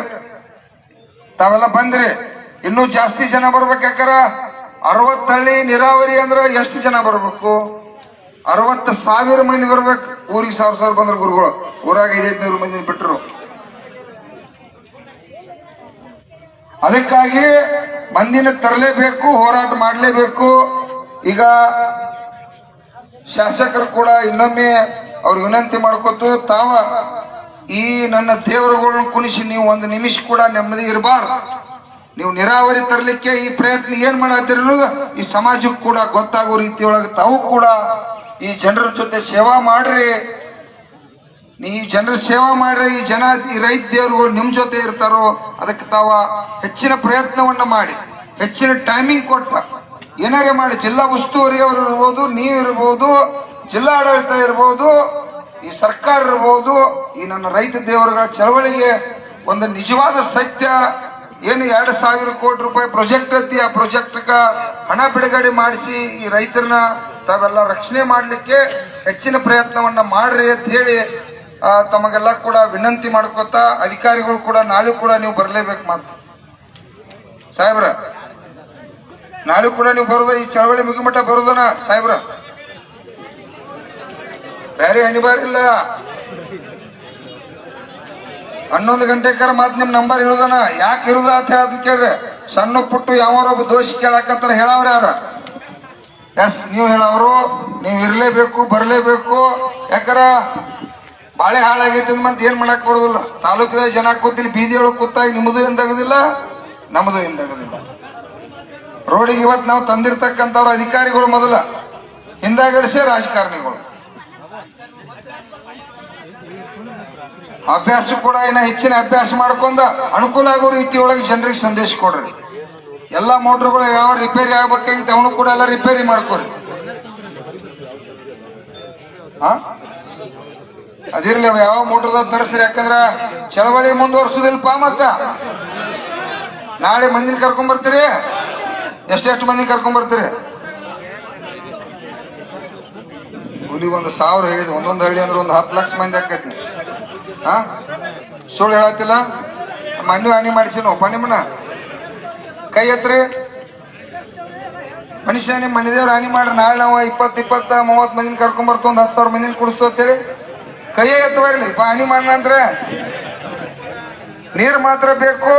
ತಾವೆಲ್ಲ ಬಂದ್ರಿ. ಇನ್ನೂ ಜಾಸ್ತಿ ಜನ ಬರ್ಬೇಕು. ಯಾಕಾರ 60 ಹಳ್ಳಿ ನೀರಾವರಿ ಅಂದ್ರೆ ಎಷ್ಟು ಜನ ಬರ್ಬೇಕು? 60,000 ಮಂದಿ ಬರ್ಬೇಕು. ಊರಿಗೆ 1,000 ಬಂದ್ರು ಗುರುಗಳು. ಊರಾಗ 500 ಮಂದಿ ಬಿಟ್ರು. ಅದಕ್ಕಾಗಿ ಮಂದಿನ ತರಲೇಬೇಕು, ಹೋರಾಟ ಮಾಡಲೇಬೇಕು. ಈಗ ಶಾಸಕರು ಕೂಡ ಇನ್ನೊಮ್ಮೆ ಅವ್ರು ವಿನಂತಿ ಮಾಡ್ಕೊತು, ತಾವ ಈ ನನ್ನ ದೇವರುಗಳನ್ನ ಕುಣಿಸಿ ನೀವು 1 ನಿಮಿಷ ಕೂಡ ನೆಮ್ಮದಿ ಇರಬಾರ್ದು. ನೀವು ನೀರಾವರಿ ತರಲಿಕ್ಕೆ ಈ ಪ್ರಯತ್ನ ಏನ್ ಮಾಡತ್ತೀರಿ ಅನ್ನೋದು ಈ ಸಮಾಜಕ್ಕೆ ಕೂಡ ಗೊತ್ತಾಗೋ ರೀತಿಯೊಳಗೆ ತಾವು ಕೂಡ ಈ ಜನರ ಜೊತೆ ಸೇವಾ ಮಾಡ್ರಿ. ನೀವು ಜನರ ಸೇವಾ ಮಾಡ್ರಿ. ಈ ರೈತ ದೇವರುಗಳು ನಿಮ್ ಜೊತೆ ಇರ್ತಾರೋ. ಅದಕ್ಕೆ ತಾವ ಹೆಚ್ಚಿನ ಪ್ರಯತ್ನವನ್ನ ಮಾಡಿ, ಹೆಚ್ಚಿನ ಟೈಮಿಂಗ್ ಕೊಟ್ಟ ಏನಾರೇ ಮಾಡಿ. ಜಿಲ್ಲಾ ಉಸ್ತುವಾರಿಯವರು ಇರ್ಬೋದು, ನೀವಿರ್ಬೋದು, ಜಿಲ್ಲಾಡಳಿತ ಇರ್ಬೋದು, ಈ ಸರ್ಕಾರ ಇರ್ಬೋದು, ಈ ನನ್ನ ರೈತ ದೇವರುಗಳ ಚಳವಳಿಗೆ ಒಂದು ನಿಜವಾದ ಸತ್ಯ ಏನು 2,000 ಕೋಟಿ ರೂಪಾಯಿ ಪ್ರಾಜೆಕ್ಟ್ ಐತಿ. ಆ ಪ್ರಾಜೆಕ್ಟ್ಗ ಹಣ ಬಿಡುಗಡೆ ಮಾಡಿಸಿ ಈ ರೈತರನ್ನ ತಾವೆಲ್ಲ ರಕ್ಷಣೆ ಮಾಡಲಿಕ್ಕೆ ಹೆಚ್ಚಿನ ಪ್ರಯತ್ನವನ್ನ ಮಾಡ್ರಿ ಅಂತ ಹೇಳಿ ತಮಗೆಲ್ಲ ಕೂಡ ವಿನಂತಿ ಮಾಡ್ಕೊತಾ, ಅಧಿಕಾರಿಗಳು ಕೂಡ ನಾಳೆ ಕೂಡ ನೀವು ಬರಲೇಬೇಕು. ಮಾತು ಸಾಹೇಬ್ರ, ನಾಳೆ ಕೂಡ ನೀವು ಬರೋದ, ಈ ಚಳವಳಿ ಮುಗಿಮಟ್ಟ ಬರೋದನ ಸಾಹೇಬ್ರ. ಬೇರೆ ಅನಿವಾರ್ಯ ಇಲ್ಲ. 11 ಗಂಟೆಕಾರ ಮಾತು ನಿಮ್ ನಂಬರ್ ಇರೋದನ. ಯಾಕೆ ಇರೋದ ಅಂತ ಹೇಳದ್ ಕೇಳ್ರಿ. ಸಣ್ಣ ಪುಟ್ಟು ಯಾವೊಬ್ಬ ದೋಷ ಕೇಳಕತ್ತಾರ ಹೇಳವ್ರ ಯಾರ? ಎಸ್, ನೀವು ಹೇಳವ್ರು. ನೀವು ಇರ್ಲೇಬೇಕು, ಬರಲೇಬೇಕು. ಯಾಕಾರ ಬಾಳೆ ಹಾಳಾಗೈತಿ ಅಂತ ಏನ್ ಮಾಡಕ್ ಬರೋದಿಲ್ಲ. ತಾಲೂಕದಾಗ ಜನ ಕೂತಿಲ್ಲ, ಬೀದಿ ಒಳಗೆ ಕೂತಾಗ ನಿಮ್ಮದು ಹಿಂದಾಗೋದಿಲ್ಲ, ನಮ್ಮದು ಹಿಂದಾಗೋದಿಲ್ಲ. ರೋಡಿಗೆ ಇವತ್ತು ನಾವು ತಂದಿರ್ತಕ್ಕಂಥವ್ರ ಅಧಿಕಾರಿಗಳು ಮೊದಲ, ಹಿಂದಾಗಡಿಸೇ ರಾಜಕಾರಣಿಗಳು. ಅಭ್ಯಾಸ ಕೂಡ ಇನ್ನ ಹೆಚ್ಚಿನ ಅಭ್ಯಾಸ ಮಾಡ್ಕೊಂಡ ಅನುಕೂಲ ಆಗೋ ರೀತಿಯೊಳಗೆ ಜನರಿಗೆ ಸಂದೇಶ ಕೊಡ್ರಿ. ಎಲ್ಲಾ ಮೋಟ್ರುಗಳು ಯಾವ ರಿಪೇರಿ ಆಗ್ಬೇಕಂತ ಅವನು ಕೂಡ ಎಲ್ಲ ರಿಪೇರಿ ಮಾಡ್ಕೊರಿ. ಅದಿರ್ಲಿ, ಯಾವ ಮೋಟ್ರದ ನಡೆಸ್ರಿ. ಯಾಕಂದ್ರ ಚಳವಳಿ ಮುಂದುವರ್ಸುದಿಲ್ಪ. ಮತ್ತ ನಾಳೆ ಮಂದಿನ ಕರ್ಕೊಂಡ್ ಬರ್ತೀರಿ. ಎಷ್ಟೆಷ್ಟು ಮಂದಿ ಕರ್ಕೊಂಡ್ ಬರ್ತೀರಿ? ಹುಲಿಗೆ 1,000 ಹೇಳಿದ್. ಒಂದೊಂದು ಹಳ್ಳಿ ಅಂದ್ರೆ 10 ಲಕ್ಷ ಮಂದಿ ಆಕೈತಿ. ಸುಳ್ಳು ಹೇಳತ್ತಿಲ್ಲ. ಮಣ್ಣು ಹಾನಿ ಮಾಡಿಸಿ ನೋಪ ನಿಮ್ಮನ್ನ. ಕೈ ಎತ್ರಿ ಮನುಷ್ಯ. ನಿಮ್ಮ ಮನೆದೇವ್ರು ಹಾನಿ ಮಾಡ್ರಿ. ನಾಳೆ ನಾವು 20, 30 ಮಂದಿನ ಕರ್ಕೊಂಡ್ ಬರ್ತು, 10,000 ಮಂದಿನ ಕುಡಿಸ್ತು ಅಂತೇಳಿ ಕೈಯೇ ಎತ್ತುವರ್ಲಿ. ಹಾನಿ ಮಾಡೋಣ ಅಂದ್ರೆ ನೀರು ಮಾತ್ರ ಬೇಕು,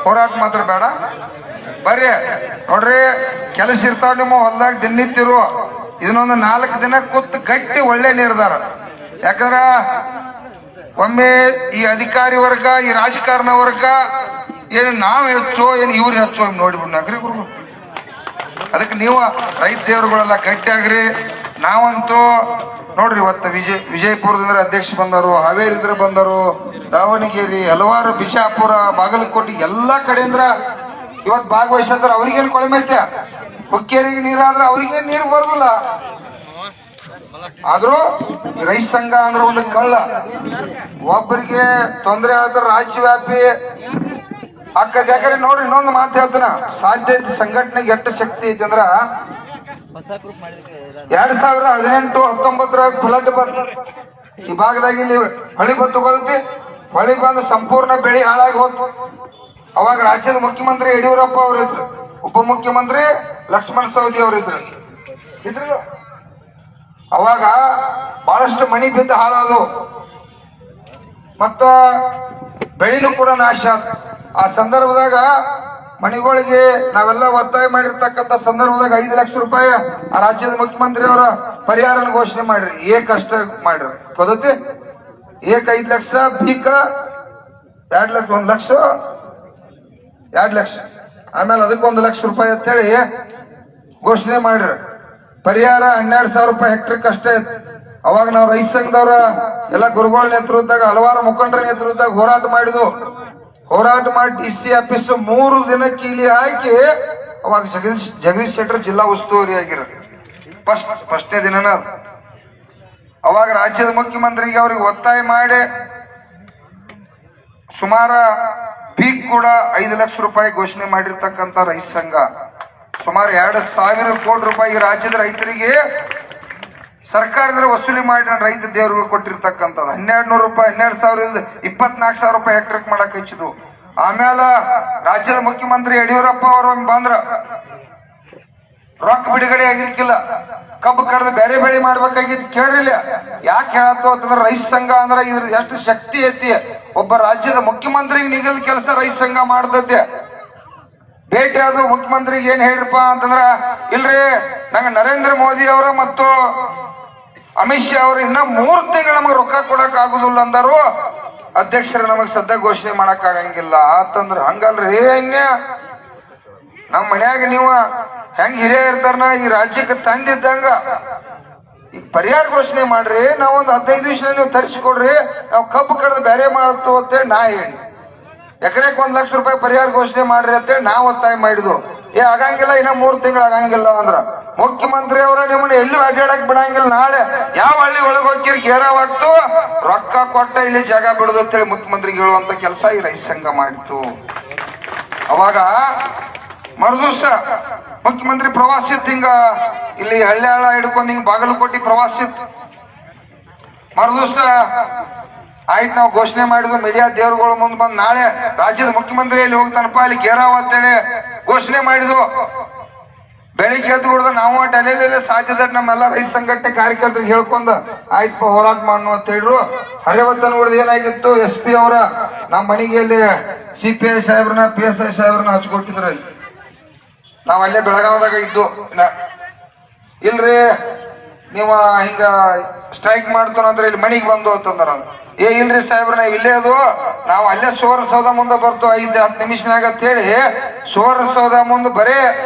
ಹೋರಾಟ ಮಾತ್ರ ಬೇಡ. ಬರ್ರಿ ನೋಡ್ರಿ, ಕೆಲಸ ಇರ್ತಾವ ನಿಮ್ಮ ಹೊಲ್ದಾಗ ದಿನಿತ್ತಿರು. ಇದನ್ನೊಂದು 4 ದಿನ ಕೂತ್ ಗಟ್ಟಿ ಒಳ್ಳೆ ನಿರ್ಧಾರ. ಯಾಕಂದ್ರ ಒಮ್ಮೆ ಈ ಅಧಿಕಾರಿ ವರ್ಗ, ಈ ರಾಜಕಾರಣ ವರ್ಗ ಏನು ನಾವ್ ಹೆಚ್ಚೋ ಏನು ಇವ್ರು ಹೆಚ್ಚೋ ನೋಡಿಬಿಡ್ನಾಗ್ರಿ ಗುರು. ಅದಕ್ಕೆ ನೀವು ರೈತ ದೇವರುಗಳೆಲ್ಲ ಗಟ್ಟಿಯಾಗ್ರಿ. ನಾವಂತೂ ನೋಡ್ರಿ, ಇವತ್ತು ವಿಜಯಪುರದಿಂದ ಅಧ್ಯಕ್ಷ ಬಂದರು, ಹಾವೇರಿದ್ರ ಬಂದರು, ದಾವಣಗೆರೆ, ಹಲವಾರು ಬಿಜಾಪುರ, ಬಾಗಲಕೋಟೆ ಎಲ್ಲಾ ಕಡೆಯಿಂದ ಇವತ್ತು ಭಾಗವಹಿಸಿದ್ರೆ ಅವ್ರಿಗೇನು ಕೊಳೆ ಮೈತ್ಯ. ಹುಕ್ಕೇರಿಗೆ ನೀರಾದ್ರೆ ಅವ್ರಿಗೇನು ನೀರು ಬರೋದಿಲ್ಲ. ಆದ್ರೂ ರೈತ ಸಂಘ ಅಂದ್ರೆ ಒಂದು ಕಳ್ಳ. ಒಬ್ಬರಿಗೆ ತೊಂದರೆ ಆದ್ರೆ ರಾಜ್ಯವ್ಯಾಪಿ ಅಕ್ಕ ಜಾಗರೆ. ನೋಡ್ರಿ, ಇನ್ನೊಂದು ಮಾತು ಹೇಳ್ತಾನ. ಸಾಧ್ಯ ಐತಿ ಸಂಘಟನೆಗೆ ಎಷ್ಟು ಶಕ್ತಿ ಐತಿ ಅಂದ್ರ 2018-19 ಫ್ಲಡ್ ಬಂತು ಈ ಭಾಗದಾಗ. ಇಲ್ಲಿ ಹೊಳಿ ಗೊತ್ತುಗೋದೈತಿ. ಹೊಳಿ ಬಂದು ಸಂಪೂರ್ಣ ಬೆಳೆ ಹಾಳಾಗಿ ಹೋಯ್ತು. ಅವಾಗ ರಾಜ್ಯದ ಮುಖ್ಯಮಂತ್ರಿ ಯಡಿಯೂರಪ್ಪ ಅವರಿದ್ರು, ಉಪಮುಖ್ಯಮಂತ್ರಿ ಲಕ್ಷ್ಮಣ ಸವದಿ ಅವರಿದ್ರು. ಅವಾಗ ಬಹಳಷ್ಟು ಮಣಿ ಬಿದ್ದು ಹಾಳಾದವು, ಮತ್ತ ಬೆಳೆನೂ ಕೂಡ ನಾಶ ಆಯ್ತು. ಆ ಸಂದರ್ಭದಾಗ ಮಣಿಗಳಿಗೆ ನಾವೆಲ್ಲ ಒತ್ತಾಯ ಮಾಡಿರ್ತಕ್ಕಂಥ ಸಂದರ್ಭದಾಗ 5 ಲಕ್ಷ ರೂಪಾಯಿ ಆ ರಾಜ್ಯದ ಮುಖ್ಯಮಂತ್ರಿ ಅವರ ಪರಿಹಾರನ ಘೋಷಣೆ ಮಾಡ್ರಿ. ಏಕಷ್ಟ ಮಾಡ್ರಿ ಪದ್ಧತಿ. 5 ಲಕ್ಷ, ಬೀಕ 2 ಲಕ್ಷ, 1 ಲಕ್ಷ, 2 ಲಕ್ಷ ಆಮೇಲೆ ಅದಕ್ಕೆ 1 ಲಕ್ಷ ರೂಪಾಯಿ ಅಂತೇಳಿ ಘೋಷಣೆ ಮಾಡ್ರಿ. ಪರಿಹಾರ 12,000 ರೂಪಾಯಿ ಹೆಕ್ಟರ್ಕ್ ಅಷ್ಟೇ. ಅವಾಗ ನಾವು ರೈತ ಸಂಘದವ್ರ ಎಲ್ಲ ಗುರುಗಳ ನೇತೃತ್ವದಾಗ ಹಲವಾರು ಮುಖಂಡರ ನೇತೃತ್ವದಾಗ ಹೋರಾಟ ಮಾಡಿ DC ಆಫೀಸ್ 3 ದಿನ ಕೀಲಿ ಹಾಕಿ ಅವಾಗ ಜಗದೀಶ್ ಶೆಟ್ಟರ್ ಜಿಲ್ಲಾ ಉಸ್ತುವಾರಿ ಆಗಿರ ಫಸ್ಟ್ನೇ ದಿನನ. ಅವಾಗ ರಾಜ್ಯದ ಮುಖ್ಯಮಂತ್ರಿಗೆ ಅವ್ರಿಗೆ ಒತ್ತಾಯ ಮಾಡಿ ಸುಮಾರು ಪೀಕ್ ಕೂಡ 5 ಲಕ್ಷ ರೂಪಾಯಿ ಘೋಷಣೆ ಮಾಡಿರ್ತಕ್ಕಂಥ ರೈತ ಸಂಘ ಸುಮಾರು 2,000 ಕೋಟಿ ರೂಪಾಯಿ ರಾಜ್ಯದ ರೈತರಿಗೆ ಸರ್ಕಾರದಿಂದ ವಸೂಲಿ ಮಾಡಿ ರೈತ ದೇವರುಗಳು ಕೊಟ್ಟಿರ್ತಕ್ಕಂಥದ್ದು. 1,200 ರೂಪಾಯಿ 12,000 24,000 ರೂಪಾಯಿ ಹೆಕ್ಟರ್ಕ್ ಮಾಡಕ್ ಹಚ್ಚಿದ್ವು. ಆಮೇಲೆ ರಾಜ್ಯದ ಮುಖ್ಯಮಂತ್ರಿ ಯಡಿಯೂರಪ್ಪ ಅವರು ಬಂದ್ರ ರೊಕ್ಕ ಬಿಡುಗಡೆ ಆಗಿರ್ಕಿಲ್ಲ. ಕಬ್ಬು ಕಡ್ದು ಬೇರೆ ಬೆಳೆ ಮಾಡ್ಬೇಕಾಗಿತ್ತು. ಕೇಳಿಲ್ಲ ಯಾಕೆ ಹೇಳತ್ತು ಅಂತಂದ್ರೆ ರೈತ ಸಂಘ ಅಂದ್ರೆ ಇದ್ರ ಎಷ್ಟು ಶಕ್ತಿ ಐತಿ. ಒಬ್ಬ ರಾಜ್ಯದ ಮುಖ್ಯಮಂತ್ರಿಗೆ ನಿಗಲ್ ಕೆಲಸ ರೈತ ಸಂಘ ಮಾಡ್ತೈತೆ. ಭೇಟಿ ಆದ ಮುಖ್ಯಮಂತ್ರಿಗೆ ಏನ್ ಹೇಳ್ರಪ್ಪ ಅಂತಂದ್ರ, ಇಲ್ರಿ ನಂಗೆ ನರೇಂದ್ರ ಮೋದಿ ಅವರ ಮತ್ತು ಅಮಿತ್ ಶಾ ಅವರು ಇನ್ನ 3 ತಿಂಗಳು ನಮಗೆ ರೊಕ್ಕ ಕೊಡಕ್ ಆಗುದಿಲ್ಲ ಅಂದರು. ಅಧ್ಯಕ್ಷರು ನಮಗ್ ಸದ್ಯ ಘೋಷಣೆ ಮಾಡಕ್ ಆಗಂಗಿಲ್ಲ ಅಂತಂದ್ರ, ಹಂಗಲ್ರಿ ಇನ್ಯ ನಮ್ಮ ಮನ್ಯಾಗ ನೀವು ಹೆಂಗ್ ಹಿರಿಯ ಇರ್ತಾರನ ಈ ರಾಜ್ಯಕ್ಕೆ ತಂದಿದ್ದಂಗ ಈಗ ಪರಿಹಾರ ಘೋಷಣೆ ಮಾಡ್ರಿ. ನಾವೊಂದು 15 ದಿವಸ ನೀವು ತರಿಸ್ಕೊಡ್ರಿ, ನಾವು ಕಬ್ಬು ಕಡ್ದು ಬೇರೆ ಮಾಡ್ತು ಅಂತೇಳಿ ನಾ ಹೇಳಿ ಎಕರೆಕ್ 1 ಲಕ್ಷ ರೂಪಾಯಿ ಪರಿಹಾರ ಘೋಷಣೆ ಮಾಡ್ರಿ ಅಂತೇಳಿ ನಾವು ಒತ್ತಾಯ ಮಾಡಿದ್ವು. ಆಗಂಗಿಲ್ಲ, ಇನ್ನ 3 ತಿಂಗಳು ಆಗಂಗಿಲ್ಲ ಅಂದ್ರ ಮುಖ್ಯಮಂತ್ರಿ ಅವರ ನಿಮ್ಮನ್ನ ಎಲ್ಲೂ ಅಡ್ಡಾಡಕ್ ಬಿಡಂಗಿಲ್ಲ. ನಾಳೆ ಯಾವ ಹಳ್ಳಿ ಒಳಗೆ ಹೋಗಿರಿ ಗೇರವಾಗ್ತು ರೊಕ್ಕ ಕೊಟ್ಟ ಇಲ್ಲಿ ಜಾಗ ಬಿಡುದು ಅಂತೇಳಿ ಮುಖ್ಯಮಂತ್ರಿಗೆ ಹೇಳುವಂತ ಕೆಲಸ ಈ ರೈತ ಸಂಘ ಮಾಡಿತ್ತು. ಅವಾಗ ಮರುದಿವ್ಸ ಮುಖ್ಯಮಂತ್ರಿ ಪ್ರವಾಸ ಇತ್ತು. ಹಿಂಗ ಇಲ್ಲಿ ಹಳ್ಳಿಯಾಳ ಹಿಡ್ಕೊಂಡು ಹಿಂಗ ಬಾಗಲಕೋಟೆ ಪ್ರವಾಸ ಇತ್ತು. ಮರುದಿವ್ಸ ಆಯ್ತು ನಾವು ಘೋಷಣೆ ಮಾಡಿದ್ವು. ಮೀಡಿಯಾ ದೇವರುಗಳು ಮುಂದೆ ಬಂದು ನಾಳೆ ರಾಜ್ಯದ ಮುಖ್ಯಮಂತ್ರಿ ಎಲ್ಲಿ ಹೋಗ್ತಾನಪ್ಪ ಅಲ್ಲಿ ಗೇರಾವ್ ಅಂತೇಳಿ ಘೋಷಣೆ ಮಾಡಿದ್ವು. ಬೆಳಿಗ್ಗೆ ಎದ್ದು ಹೊಡೆದ ನಾವು ಅಲ್ಲೆಲ್ಲ ಸಾಧ್ಯದ ನಮ್ಮೆಲ್ಲ ರೈತ ಸಂಘಟನೆ ಕಾರ್ಯಕರ್ತರಿಗೆ ಹೇಳ್ಕೊಂಡ ಆಯ್ತು ಹೋರಾಟ ಮಾಡು ಅಂತ ಹೇಳಿದ್ರು. ಹರಿವತ್ತನ ಹೊಡೆದು ಏನಾಗಿತ್ತು, SP ಅವರ ನಮ್ಮ ಮನೆಗೆಲ್ಲಿ CPI ಸಾಹೇಬ್ರನ್ನ PSI ಸಾಹೇಬ್ರನ್ನ ಹಚ್ಕೊಟ್ಟಿದ್ರು. ಅಲ್ಲಿ ನಾವ್ ಅಲ್ಲೇ ಬೆಳಗಾವದಾಗ ಇದ್ದು. ಇಲ್ರಿ ನೀವು ಹಿಂಗ ಸ್ಟ್ರೈಕ್ ಮಾಡ್ತಾನಂದ್ರೆ ಇಲ್ಲಿ ಮನಿಗೆ ಬಂದು ಅಂತಂದ್ರ, ಇಲ್ರಿ ಸಾಹೇಬ್ರ ನಾವ್ ಇಲ್ಲೇ ಅದು ನಾವು ಅಲ್ಲೇ ಸುವರ್ಣಸೌಧ ಮುಂದೆ ಬರ್ತು 5-10 ನಿಮಿಷನಾಗ ಅಂತ ಹೇಳಿ ಸುವರ್ಣಸೌಧ ಮುಂದೆ ಬರೇ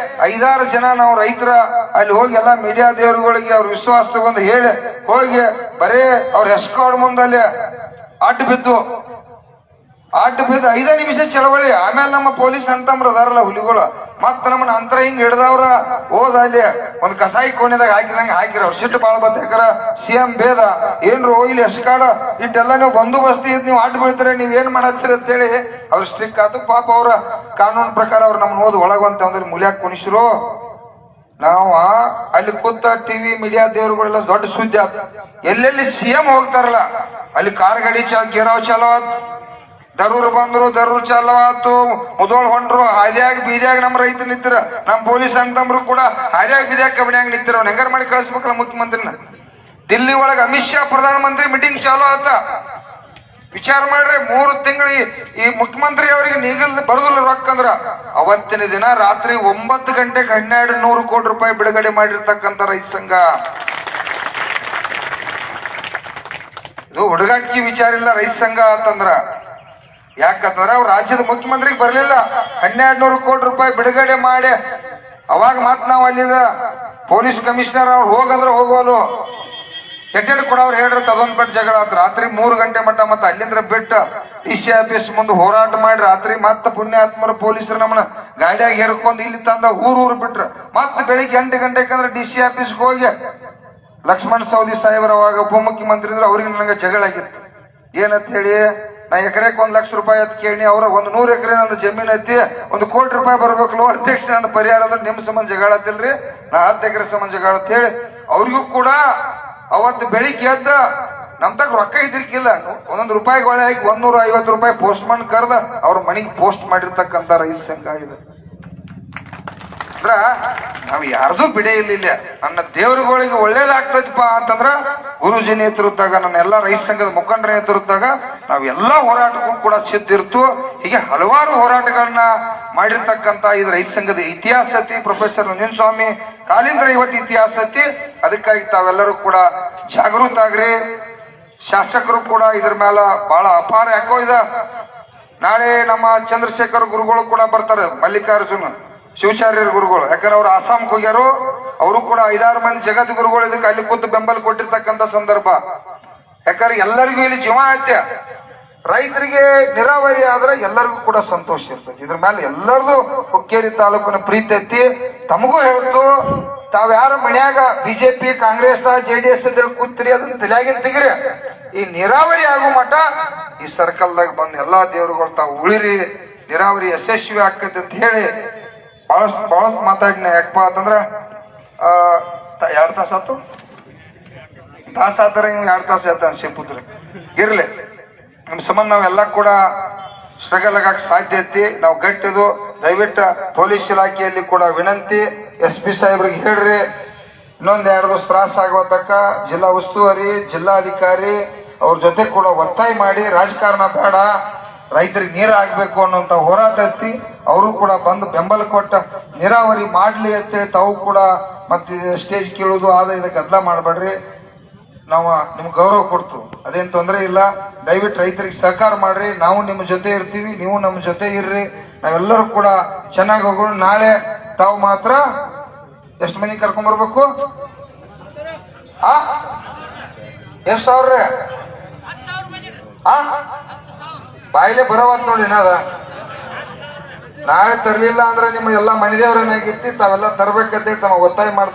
5-6 ಜನ ನಾವು ರೈತರ ಅಲ್ಲಿ ಹೋಗಿ ಎಲ್ಲ ಮೀಡಿಯಾ ದೇವರುಗಳಿಗೆ ಅವ್ರ ವಿಶ್ವಾಸ ತಗೊಂಡು ಹೇಳಿ ಹೋಗಿ ಬರೇ ಅವ್ರ ಎಸ್ಕಾರ್ಡ್ ಮುಂದಲ್ಲಿ ಅಡ್ಡ ಬಿದ್ದು 5 ನಿಮಿಷ ಚಳವಳಿ. ಆಮೇಲೆ ನಮ್ಮ ಪೊಲೀಸ್ ಅಂತಂಬ್ರ ಅದಾರಲ್ಲ ಹುಲಿಗಳು ಮತ್ತ ನಮ್ಮನ್ನ ಅಂತರ ಹಿಂಗ್ ಹಿಡ್ದವ್ರ ಹೋದ ಅಲ್ಲಿ ಒಂದ್ ಕಸಾಯಿ ಕೋಣೆದಾಗ ಹಾಕಿದಂಗ ಹಾಕಿರ. ಅವ್ರ ಸಿಟ್ಟು ಬಾಳ ಬತ್ತ. ಯಾಕಂದ್ರ CM ಭೇದ ಏನ್ರು ಇಲ್ಲಿ ಎಸ್ಕಾಡ ಇಟ್ಟೆಲ್ಲ ನೀವು ಬಂದೋಬಸ್ತಿ ಇದ್ ನೀವು ಅಡ್ಡ ಬೀಳ್ತಾರೆ ನೀವ್ ಏನ್ ಮಾಡತ್ತೀರಿ ಅಂತೇಳಿ ಅವ್ರ ಸ್ಟ್ರಿಕ್ ಆತು. ಪಾಪ ಅವ್ರ ಕಾನೂನು ಪ್ರಕಾರ ಅವ್ರು ನಮ್ಮನ್ನ ಓದ್ ಒಳಗಂತ ಅಂದ್ರೆ ಮುಲ್ಯಾಕ್ ಕುಣಿಸ್ರು. ನಾವ ಅಲ್ಲಿ ಕೂತ TV ಮೀಡಿಯಾ ದೇವರುಗಳೆಲ್ಲ ದೊಡ್ಡ ಸುದ್ದಿ ಆತ. ಎಲ್ಲೆಲ್ಲಿ CM ಹೋಗ್ತಾರಲ್ಲ ಅಲ್ಲಿ ಕಾರ್ ಗಾಡಿ ಗೇರಾವ್ ಚಾಲೋ ಆತ್. ದರೂರ್ ಬಂದ್ರು, ದರೂರ್ ಚಾಲೋ ಆತು. ಮುದೋಳ್ ಹೊಂಡ್ರು, ಹಾದ್ಯಾಗ ಬೀದ್ಯಾಗ ನಮ್ಮ ರೈತ ನಿಂತಿರ, ನಮ್ ಪೊಲೀಸ್ ಅಂತಂಬ್ರು ಕೂಡ ಹಾದ್ಯಾಗ ಬೀದ್ಯಾಗ ಕಬ್ಬಿಣ್ಯಾಗ ನಿಂತಿರ. ಅವ್ನ ಹೆಂಗಾರ ಮಾಡಿ ಕಳಿಸ್ಬೇಕಲ್ಲ ಮುಖ್ಯಮಂತ್ರಿನ. ದಿಲ್ಲಿ ಒಳಗ ಅಮಿತ್ ಶಾ ಪ್ರಧಾನಮಂತ್ರಿ ಮೀಟಿಂಗ್ ಚಾಲೋ ಆತ. ವಿಚಾರ ಮಾಡ್ರಿ 3 ತಿಂಗಳು ಈ ಮುಖ್ಯಮಂತ್ರಿ ಅವರಿಗೆ ನೀಗಲ್ ಬರುದಿಲ್ಲ ರೊಕ್ಕ ಅಂದ್ರ ಅವತ್ತಿನ ದಿನ ರಾತ್ರಿ 9 ಗಂಟೆಗೆ 1,200 ಕೋಟಿ ರೂಪಾಯಿ ಬಿಡುಗಡೆ ಮಾಡಿರ್ತಕ್ಕಂಥ ರೈತ ಸಂಘ. ಇದು ಹುಡುಗಾಟಿಕೆ ವಿಚಾರ ಇಲ್ಲ ರೈತ ಸಂಘ ಅಂತಂದ್ರ. ಯಾಕಂದ್ರ ಅವ್ರು ರಾಜ್ಯದ ಮುಖ್ಯಮಂತ್ರಿಗೆ ಬರ್ಲಿಲ್ಲ. 1,200 ಕೋಟಿ ರೂಪಾಯಿ ಬಿಡುಗಡೆ ಮಾಡಿ ಅವಾಗ ಮತ್ ನಾವ್ ಅಲ್ಲಿದ ಪೊಲೀಸ್ ಕಮಿಷನರ್ ಅವ್ರು ಹೋಗಂದ್ರ ಹೋಗೋದು ಎಡ್ಡೆಡ್ ಕೂಡ ಅವ್ರು ಹೇಳ್ರತ್ ಅದೊಂದ್ ಪಟ್ಟು ಜಗಳ ಆತ್. ರಾತ್ರಿ 3 ಗಂಟೆ ಮಟ್ಟ ಮತ್ತೆ ಅಲ್ಲಿಂದ್ರ ಬಿಟ್ಟು DC ಆಫೀಸ್ ಮುಂದೆ ಹೋರಾಟ ಮಾಡಿ ರಾತ್ರಿ ಮತ್ತ ಪುಣ್ಯಾತ್ಮರ ಪೊಲೀಸರು ನಮ್ಮನ್ನ ಗಾಡಿಯಾಗ ಹೇರ್ಕೊಂಡು ಇಲ್ಲಿ ತಂದ ಊರು ಬಿಟ್ರ. ಮತ್ತೆ ಬೆಳಿಗ್ಗೆ 8 ಗಂಟೆಕಂದ್ರೆ DC ಆಫೀಸ್ಗೆ ಹೋಗಿ ಲಕ್ಷ್ಮಣ ಸವದಿ ಸಾಹೇಬ್ರ ಅವಾಗ ಉಪಮುಖ್ಯಮಂತ್ರಿ ಇದ್ರು. ಅವ್ರಿಗೆ ನನಗೆ ಜಗಳ ಆಗಿತ್ತು. ಏನಂತ ಹೇಳಿ ನಾ ಎಕರೆಕ್ 1 ಲಕ್ಷ ರೂಪಾಯಿ ಅಂತ ಕೇಳಿ ಅವ್ರ 100 ಎಕರೆ ನಂದು ಜಮೀನ್ ಐತಿ 1 ಕೋಟಿ ರೂಪಾಯಿ ಬರ್ಬೇಕಲ್ಲ ಅಧ್ಯಕ್ಷ ನನ್ನ ಪರಿಹಾರ ಅಂದ್ರೆ ನಿಮ್ ಸಂಬಂಧ ಜಗಳ ಆತಿಲ್ರಿ, ನಾ 10 ಎಕರೆ ಸಂಬಂಧ ಜಗಳ ಅಂತ ಹೇಳಿ ಅವ್ರಿಗೂ ಕೂಡ ಅವತ್ತು ಬೆಳಿಗ್ಗೆ ಎದ್ದ ನಮ್ ತಗ ರೊಕ್ಕ ಇದ್ರಿಕಿಲ್ಲ 1 ರೂಪಾಯಿ ಒಳ್ಳೆ ಹಾಕಿ 150 ರೂಪಾಯಿ ಪೋಸ್ಟ್ ಮನ್ ಕರೆದ ಅವ್ರ ಮನೆಗೆ ಪೋಸ್ಟ್ ಮಾಡಿರ್ತಕ್ಕಂಥ ರೈತ ಸಂಘ ಇದೆ. ಅಂದ್ರ ನಾವ್ ಯಾರ್ದು ಬಿಡೇ ಇಲ್ಲ. ನನ್ನ ದೇವರುಗಳಿಗೆ ಒಳ್ಳೇದಾಗ್ತದಪ್ಪ ಅಂತಂದ್ರ ಗುರುಜಿ ನೇತೃತ್ವದಾಗ ನನ್ನ ಎಲ್ಲಾ ರೈತ ಸಂಘದ ಮುಖಂಡರ ನೇತೃತ್ವದಾಗ ನಾವೆಲ್ಲಾ ಹೋರಾಟಕ್ಕೂ ಕೂಡ ಸಿದ್ಧಿರ್ತು. ಹೀಗೆ ಹಲವಾರು ಹೋರಾಟಗಳನ್ನ ಮಾಡಿರ್ತಕ್ಕಂಥ ಇದು ರೈತ ಸಂಘದ ಇತಿಹಾಸ ಐತಿ. ಪ್ರೊಫೆಸರ್ ನಂಜನಸ್ವಾಮಿ ಕಾಲಿಂದ್ರ ಇವತ್ತು ಇತಿಹಾಸ ಐತಿ. ಅದಕ್ಕಾಗಿ ತಾವೆಲ್ಲರೂ ಕೂಡ ಜಾಗೃತ ಆಗ್ರಿ. ಶಾಸಕರು ಕೂಡ ಇದ್ರ ಮೇಲೆ ಬಹಳ ಅಪಾರ. ಯಾಕೋ ನಾಳೆ ನಮ್ಮ ಚಂದ್ರಶೇಖರ್ ಗುರುಗಳು ಕೂಡ ಬರ್ತಾರೆ, ಮಲ್ಲಿಕಾರ್ಜುನ ಶಿವಾಚಾರ್ಯರ ಗುರುಗಳು. ಯಾಕಂದ್ರೆ ಅವ್ರು ಆಸಾಮ್ಗೆ ಹೋಗ್ಯಾರು. ಅವರು ಕೂಡ 5-6 ಮಂದಿ ಜಗದ್ ಗುರುಗಳು ಇದಕ್ಕೆ ಅಲ್ಲಿ ಕೂತು ಬೆಂಬಲ ಕೊಟ್ಟಿರ್ತಕ್ಕಂಥ ಸಂದರ್ಭ. ಯಾಕಂದ್ರೆ ಎಲ್ಲರಿಗೂ ಇಲ್ಲಿ ಜೀವ ಐತೆ. ರೈತರಿಗೆ ನೀರಾವರಿ ಆದ್ರೆ ಎಲ್ಲರಿಗೂ ಕೂಡ ಸಂತೋಷ ಇರ್ತದೆ. ಇದ್ರ ಮೇಲೆ ಎಲ್ಲರದು ಹುಕ್ಕೇರಿ ತಾಲೂಕಿನ ಪ್ರೀತಿ ಐತಿ. ತಮಗೂ ಹೇಳ್ತು, ತಾವ್ ಯಾರ ಮನ್ಯಾಗ ಬಿಜೆಪಿ ಕಾಂಗ್ರೆಸ್ JDS ಕೂತ್ರಿ ಅದನ್ನ ತಲೆಯಾಗಿನ ತೆಗಿರಿ. ಈ ನೀರಾವರಿ ಆಗೋ ಮಠ ಈ ಸರ್ಕಲ್ದಾಗ ಬಂದ್ ಎಲ್ಲಾ ದೇವರುಗಳು ತಾವು ಉಳಿರಿ, ನೀರಾವರಿ ಯಶಸ್ವಿ ಆಕತಿ ಅಂತ ಹೇಳಿ ಬಹಳಷ್ಟು ಮಾತಾಡಿನ. ಯಾಕಪ್ಪ ಅಂತಂದ್ರ 2 ತಾಸು ತಾಸ ಆತರ 2 ತಾಸು ಹೇಳ್ತಾನೆ ಶಿವಪುತ್ರ. ಇರ್ಲಿ, ನಿಮ್ ಸಂಬಂಧ ನಾವೆಲ್ಲ ಕೂಡ ಸ್ಟ್ರಗಲ್ ಆಗಕ್ಕೆ ಸಾಧ್ಯ ಐತಿ. ನಾವು ಗಟ್ಟಿದು. ದಯವಿಟ್ಟು ಪೊಲೀಸ್ ಇಲಾಖೆಯಲ್ಲಿ ಕೂಡ ವಿನಂತಿ, SP ಸಾಹೇಬ್ರಿಗೆ ಹೇಳ್ರಿ, ಇನ್ನೊಂದ್ 2 ದಿವಸ ತ್ರಾಸ ಆಗುವತಕ್ಕ ಜಿಲ್ಲಾ ಉಸ್ತುವಾರಿ ಜಿಲ್ಲಾಧಿಕಾರಿ ಅವ್ರ ಜೊತೆ ಕೂಡ ಒತ್ತಾಯ ಮಾಡಿ, ರಾಜಕಾರಣ ಬೇಡ, ರೈತರಿಗೆ ನೀರು ಆಗ್ಬೇಕು ಅನ್ನೋಂತ ಹೋರಾಟ ಐತಿ. ಅವರು ಕೂಡ ಬಂದು ಬೆಂಬಲ ಕೊಟ್ಟ ನೀರಾವರಿ ಮಾಡ್ಲಿ ಅಂತೇಳಿ ತಾವು ಕೂಡ ಮತ್ತೆ ಸ್ಟೇಜ್ ಕೇಳೋದು ಆದ ಇದಕ್ಕೆ ಗದ್ದಲ ಮಾಡಬೇಡ್ರಿ. ನಾವು ನಿಮ್ಗೆ ಗೌರವ ಕೊಡ್ತು, ಅದೇನ್ ತೊಂದರೆ ಇಲ್ಲ. ದಯವಿಟ್ಟು ರೈತರಿಗೆ ಸಹಕಾರ ಮಾಡ್ರಿ. ನಾವು ನಿಮ್ಮ ಜೊತೆ ಇರ್ತೀವಿ, ನೀವು ನಮ್ಮ ಜೊತೆ ಇರ್ರಿ. ನಾವೆಲ್ಲರೂ ಕೂಡ ಚೆನ್ನಾಗಿ ಹೋಗೋಣ. ನಾಳೆ ತಾವು ಮಾತ್ರ ಎಷ್ಟು ಮಂದಿ ಕರ್ಕೊಂಡ್ ಬರ್ಬೇಕು? ಎಷ್ಟು ಸಾವಿರ? ಬಾಯಿಲೆ ಬರೋವಂತ ನೋಡಿ ಅದ. ನಾಳೆ ತರ್ಲಿಲ್ಲ ಅಂದ್ರೆ ನಿಮ್ಮ ಎಲ್ಲಾ ಮನೆದೇವ್ರನ್ನಾಗಿರ್ತಿ, ತಾವೆಲ್ಲ ತರ್ಬೇಕಂತ ತಮ್ಮ ಒತ್ತಾಯ ಮಾಡ್ತಾರೆ.